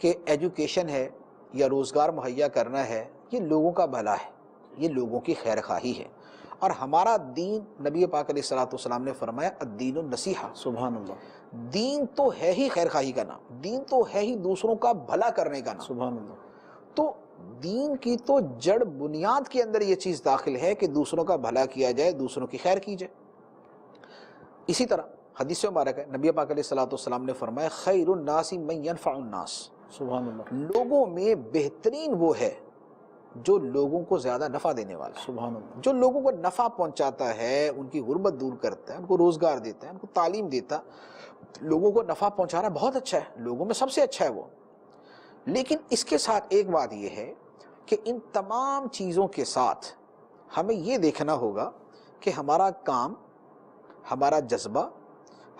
کہ ایجوکیشن ہے یا روزگار مہیا کرنا ہے، یہ لوگوں کا بھلا ہے، یہ لوگوں کی خیر خواہی ہے، اور ہمارا دین نبی پاک علیہ الصلوۃ والسلام نے فرمایا الدین النصیحہ، سبحان اللہ، دین تو ہے ہی خیر خواہی کا نام، دین تو ہے ہی دوسروں کا بھلا کرنے کا نام، سبحان اللہ، تو دین کی تو جڑ بنیاد کے اندر یہ چیز داخل ہے کہ دوسروں کا بھلا کیا جائے، دوسروں کی خیر کی جائے۔ اسی طرح حدیث مبارک ہے، نبی پاک علیہ الصلوۃ والسلام نے فرمایا خیر الناس من ینفع الناس، سبحان اللہ، لوگوں میں بہترین وہ ہے جو لوگوں کو زیادہ نفع دینے والا ہے، سبحان اللہ، جو جو لوگوں کو نفع پہنچاتا ہے، ان کی غربت دور کرتا ہے، ان کو روزگار دیتا ہے، ان کو تعلیم دیتا، لوگوں کو نفع پہنچا رہا ہے، بہت اچھا ہے، لوگوں میں سب سے اچھا ہے وہ۔ لیکن اس کے ساتھ ایک بات یہ ہے کہ ان تمام چیزوں کے ساتھ ہمیں یہ دیکھنا ہوگا کہ ہمارا کام، ہمارا جذبہ،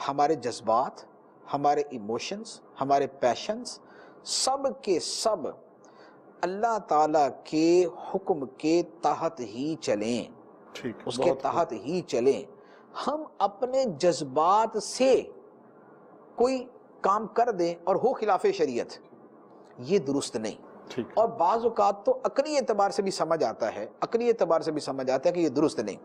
ہمارے جذبات، ہمارے ایموشنز، ہمارے پیشنز، سب کے سب اللہ تعالیٰ کے حکم کے تحت ہی چلیں، ٹھیک، اس کے تحت ہی چلیں۔ ہم اپنے جذبات سے کوئی کام کر دیں اور ہو خلاف شریعت، یہ درست نہیں، ٹھیک، اور بعض اوقات تو عقلی اعتبار سے بھی سمجھ آتا ہے، عقلی اعتبار سے بھی سمجھ آتا ہے کہ یہ درست نہیں۔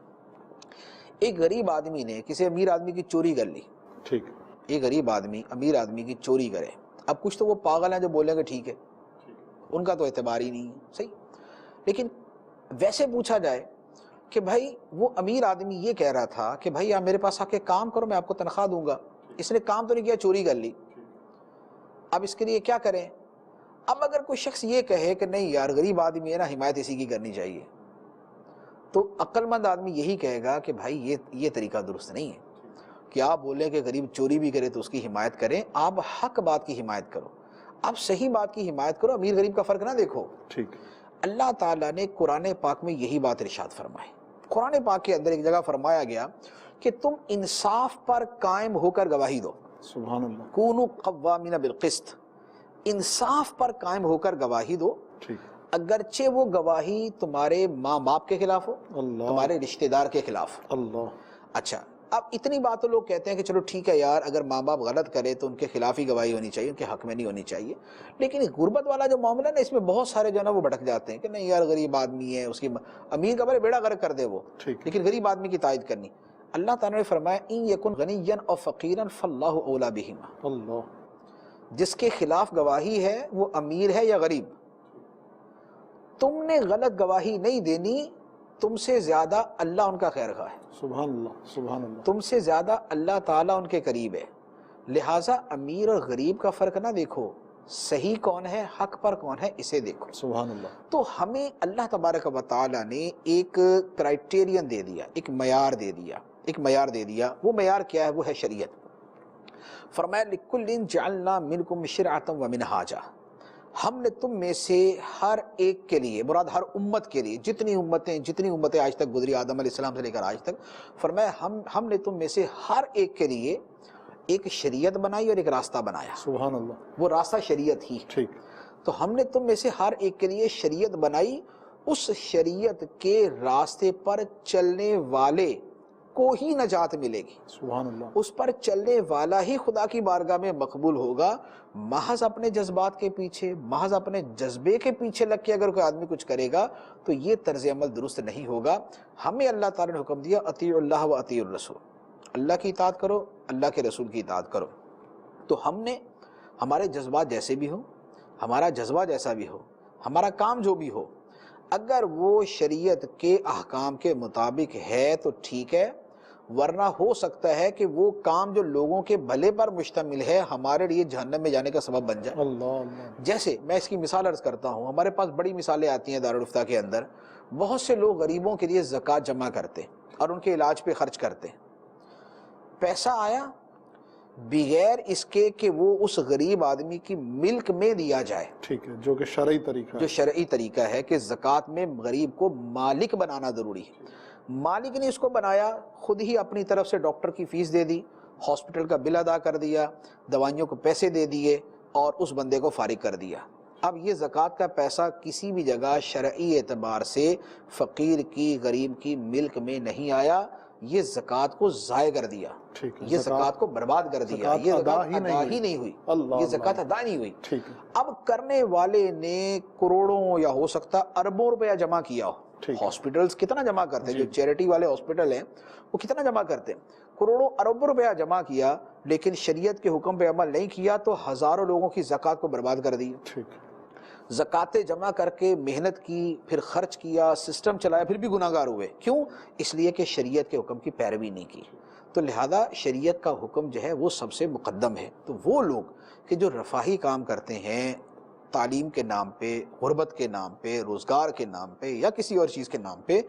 ایک غریب آدمی نے کسی امیر آدمی کی چوری کر لی، ٹھیک، ایک غریب آدمی امیر آدمی کی چوری کرے، اب کچھ تو وہ پاگل ہیں جو بولیں گے ٹھیک ہے، ان کا تو اعتبار ہی نہیں ہے، صحیح، لیکن ویسے پوچھا جائے کہ بھائی وہ امیر آدمی یہ کہہ رہا تھا کہ بھائی آپ میرے پاس آ کے کام کرو، میں آپ کو تنخواہ دوں گا، اس نے کام تو نہیں کیا، چوری کر لی، اب اس کے لیے کیا کریں؟ اب اگر کوئی شخص یہ کہے کہ نہیں یار غریب آدمی ہے نا، حمایت اسی کی کرنی چاہیے، تو عقل مند آدمی یہی کہے گا کہ بھائی یہ طریقہ درست نہیں ہے کہ آپ بولیں کہ غریب چوری بھی کرے تو اس کی حمایت کریں، آپ حق بات کی حمایت کرو، آپ صحیح بات کی حمایت کرو، امیر غریب کا فرق نہ دیکھو۔ ٹھیک، اللہ تعالیٰ نے قرآن پاک میں یہی بات ارشاد فرمائی، قرآن پاک کے اندر ایک جگہ فرمایا گیا کہ تم انصاف پر قائم ہو کر گواہی دو، سبحان اللہ، کونوا قوامین بالقسط، انصاف پر قائم ہو کر گواہی دو، ٹھیک، اگرچہ وہ گواہی تمہارے ماں باپ کے خلاف ہو، اللہ، تمہارے رشتہ دار کے خلاف ہو۔ اللہ، اچھا، اب اتنی بات تو لوگ کہتے ہیں کہ چلو ٹھیک ہے یار، اگر ماں باپ غلط کرے تو ان کے خلاف ہی گواہی ہونی چاہیے، ان کے حق میں نہیں ہونی چاہیے، لیکن غربت والا جو معاملہ نا، اس میں بہت سارے جو ہے نا وہ بھٹک جاتے ہیں کہ نہیں یار غریب آدمی ہے، اس کی امیر کا بھلے بیڑا غرق کر دے وہ، ٹھیک، لیکن غریب آدمی کی تائید کرنی۔ اللہ تعالیٰ نے فرمایا ان یکن غنیا او فقیرا فاللہ اولی بہما، اللہ، جس کے خلاف گواہی ہے وہ امیر ہے یا غریب، تم نے غلط گواہی نہیں دینی، تم سے زیادہ اللہ ان کا خیر خواہ ہے، سبحان اللہ، سبحان اللہ، تم سے زیادہ اللہ تعالیٰ ان کے قریب ہے۔ لہٰذا امیر اور غریب کا فرق نہ دیکھو، صحیح کون ہے، حق پر کون ہے، اسے دیکھو۔ سبحان اللہ، تو ہمیں اللہ تبارک و تعالیٰ نے ایک کرائٹیرین دے دیا، ایک معیار دے دیا، ایک معیار دے دیا۔ وہ معیار کیا ہے؟ وہ ہے شریعت۔ فرمایا لِكُلٍّ جَعَلْنَا مِنْكُمْ شِرْعَةً وَمِنْهَاجًا، ہم نے تم میں سے ہر ایک کے لیے، مراد ہر امت کے لیے، جتنی امتیں آج تک گزری آدم علیہ السلام سے لے کر آج تک، فرمایا ہم نے تم میں سے ہر ایک کے لیے ایک شریعت بنائی اور ایک راستہ بنایا، سبحان اللہ، وہ راستہ شریعت ہی۔ ٹھیک، تو ہم نے تم میں سے ہر ایک کے لیے شریعت بنائی، اس شریعت کے راستے پر چلنے والے کو ہی نجات ملے گی، سبحان اللہ، اس پر چلنے والا ہی خدا کی بارگاہ میں مقبول ہوگا۔ محض اپنے جذبات کے پیچھے، محض اپنے جذبے کے پیچھے لگ کے اگر کوئی آدمی کچھ کرے گا تو یہ طرز عمل درست نہیں ہوگا۔ ہمیں اللہ تعالیٰ نے حکم دیا اطیعوا اللہ و اطیعوا الرسول، اللہ کی اطاعت کرو، اللہ کے رسول کی اطاعت کرو۔ تو ہم نے ہمارے جذبات جیسے بھی ہوں، ہمارا جذبہ جیسا بھی ہو، ہمارا کام جو بھی ہو، اگر وہ شریعت کے احکام کے مطابق ہے تو ٹھیک ہے، ورنہ ہو سکتا ہے کہ وہ کام جو لوگوں کے بھلے پر مشتمل ہے ہمارے لیے جہنم میں جانے کا سبب بن جائے۔ اللہ، اللہ، جیسے میں اس کی مثال عرض کرتا ہوں، ہمارے پاس بڑی مثالیں آتی ہیں دارالفتہ کے اندر، بہت سے لوگ غریبوں کے لیے زکوٰۃ جمع کرتے اور ان کے علاج پہ خرچ کرتے، پیسہ آیا بغیر اس کے کہ وہ اس غریب آدمی کی ملک میں دیا جائے، ٹھیک ہے، جو کہ شرعی طریقہ ہے، جو شرعی طریقہ ہے کہ زکوٰۃ میں غریب کو مالک بنانا ضروری ہے۔ مالک نے اس کو بنایا، خود ہی اپنی طرف سے ڈاکٹر کی فیس دے دی، ہاسپٹل کا بل ادا کر دیا، دوائیوں کو پیسے دے دیے اور اس بندے کو فارغ کر دیا۔ اب یہ زکوٰۃ کا پیسہ کسی بھی جگہ شرعی اعتبار سے فقیر کی، غریب کی ملک میں نہیں آیا، یہ زکوٰۃ کو ضائع کر دیا، ٹھیک ہے، یہ زکوٰۃ کو برباد کر دیا، یہ زکوٰۃ ادا ہی نہیں ہوئی، اللہ، یہ زکوٰۃ ادا نہیں ہوئی۔ ٹھیک ہے، اب کرنے والے نے کروڑوں یا ہو سکتا اربوں روپیہ جمع کیا ہو، ہاسپٹلز کتنا جمع کرتے ہیں، جو چیریٹی والے ہاسپٹل ہیں وہ کتنا جمع کرتے ہیں، کروڑوں اربوں روپیہ جمع کیا، لیکن شریعت کے حکم پہ عمل نہیں کیا تو ہزاروں لوگوں کی زکوٰۃ کو برباد کر دی۔ ٹھیک، زکوٰۃیں جمع کر کے محنت کی، پھر خرچ کیا، سسٹم چلایا، پھر بھی گناہ گار ہوئے، کیوں؟ اس لیے کہ شریعت کے حکم کی پیروی نہیں کی۔ تو لہذا شریعت کا حکم جو ہے وہ سب سے مقدم ہے۔ تو وہ لوگ کہ جو رفاہی کام کرتے ہیں، تعلیم کے نام پہ، غربت کے نام پہ، روزگار کے نام پہ یا کسی اور چیز کے نام پہ،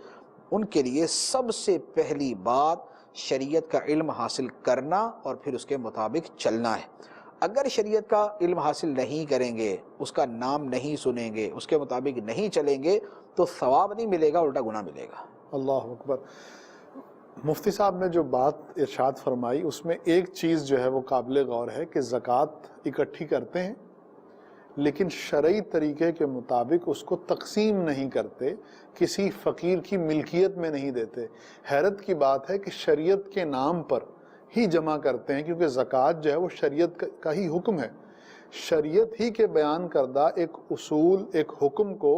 ان کے لیے سب سے پہلی بات شریعت کا علم حاصل کرنا اور پھر اس کے مطابق چلنا ہے۔ اگر شریعت کا علم حاصل نہیں کریں گے، اس کا نام نہیں سنیں گے، اس کے مطابق نہیں چلیں گے تو ثواب نہیں ملے گا، الٹا گناہ ملے گا۔ اللہ اکبر۔ مفتی صاحب نے جو بات ارشاد فرمائی اس میں ایک چیز جو ہے وہ قابل غور ہے کہ زکوٰۃ اکٹھی کرتے ہیں لیکن شرعی طریقے کے مطابق اس کو تقسیم نہیں کرتے، کسی فقیر کی ملکیت میں نہیں دیتے۔ حیرت کی بات ہے کہ شریعت کے نام پر ہی جمع کرتے ہیں، کیونکہ زکوٰۃ جو ہے وہ شریعت کا ہی حکم ہے۔ شریعت ہی کے بیان کردہ ایک اصول، ایک حکم کو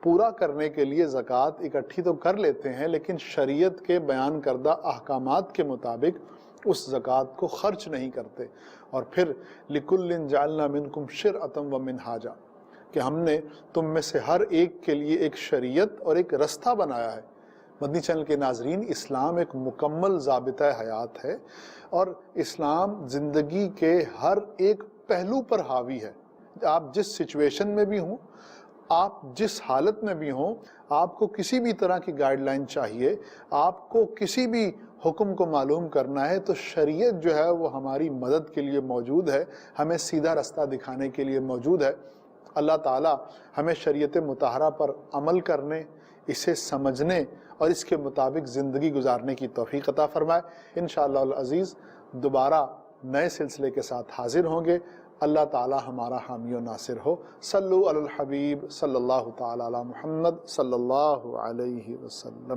پورا کرنے کے لیے زکوٰۃ اکٹھی تو کر لیتے ہیں، لیکن شریعت کے بیان کردہ احکامات کے مطابق اس زکوٰۃ کو خرچ نہیں کرتے۔ اور پھر لِكُلٍّ جَعَلْنَا مِنْكُمْ شِرْعَةً وَمِنْهَاجًا، کہ ہم نے تم میں سے ہر ایک کے لیے ایک شریعت اور ایک رستہ بنایا ہے۔ مدنی چینل کے ناظرین، اسلام ایک مکمل ضابطہ حیات ہے اور اسلام زندگی کے ہر ایک پہلو پر حاوی ہے۔ آپ جس سچویشن میں بھی ہوں، آپ جس حالت میں بھی ہوں، آپ کو کسی بھی طرح کی گائیڈ لائن چاہیے، آپ کو کسی بھی حکم کو معلوم کرنا ہے تو شریعت جو ہے وہ ہماری مدد کے لیے موجود ہے، ہمیں سیدھا رستہ دکھانے کے لیے موجود ہے۔ اللہ تعالیٰ ہمیں شریعت مطہرہ پر عمل کرنے، اسے سمجھنے اور اس کے مطابق زندگی گزارنے کی توفیق عطا فرمائے۔ انشاءاللہ العزیز دوبارہ نئے سلسلے کے ساتھ حاضر ہوں گے۔ اللہ تعالی ہمارا حامی و ناصر ہو۔ صلو علی الحبیب صلی اللہ تعالی علی محمد صلی اللہ علیہ وسلم۔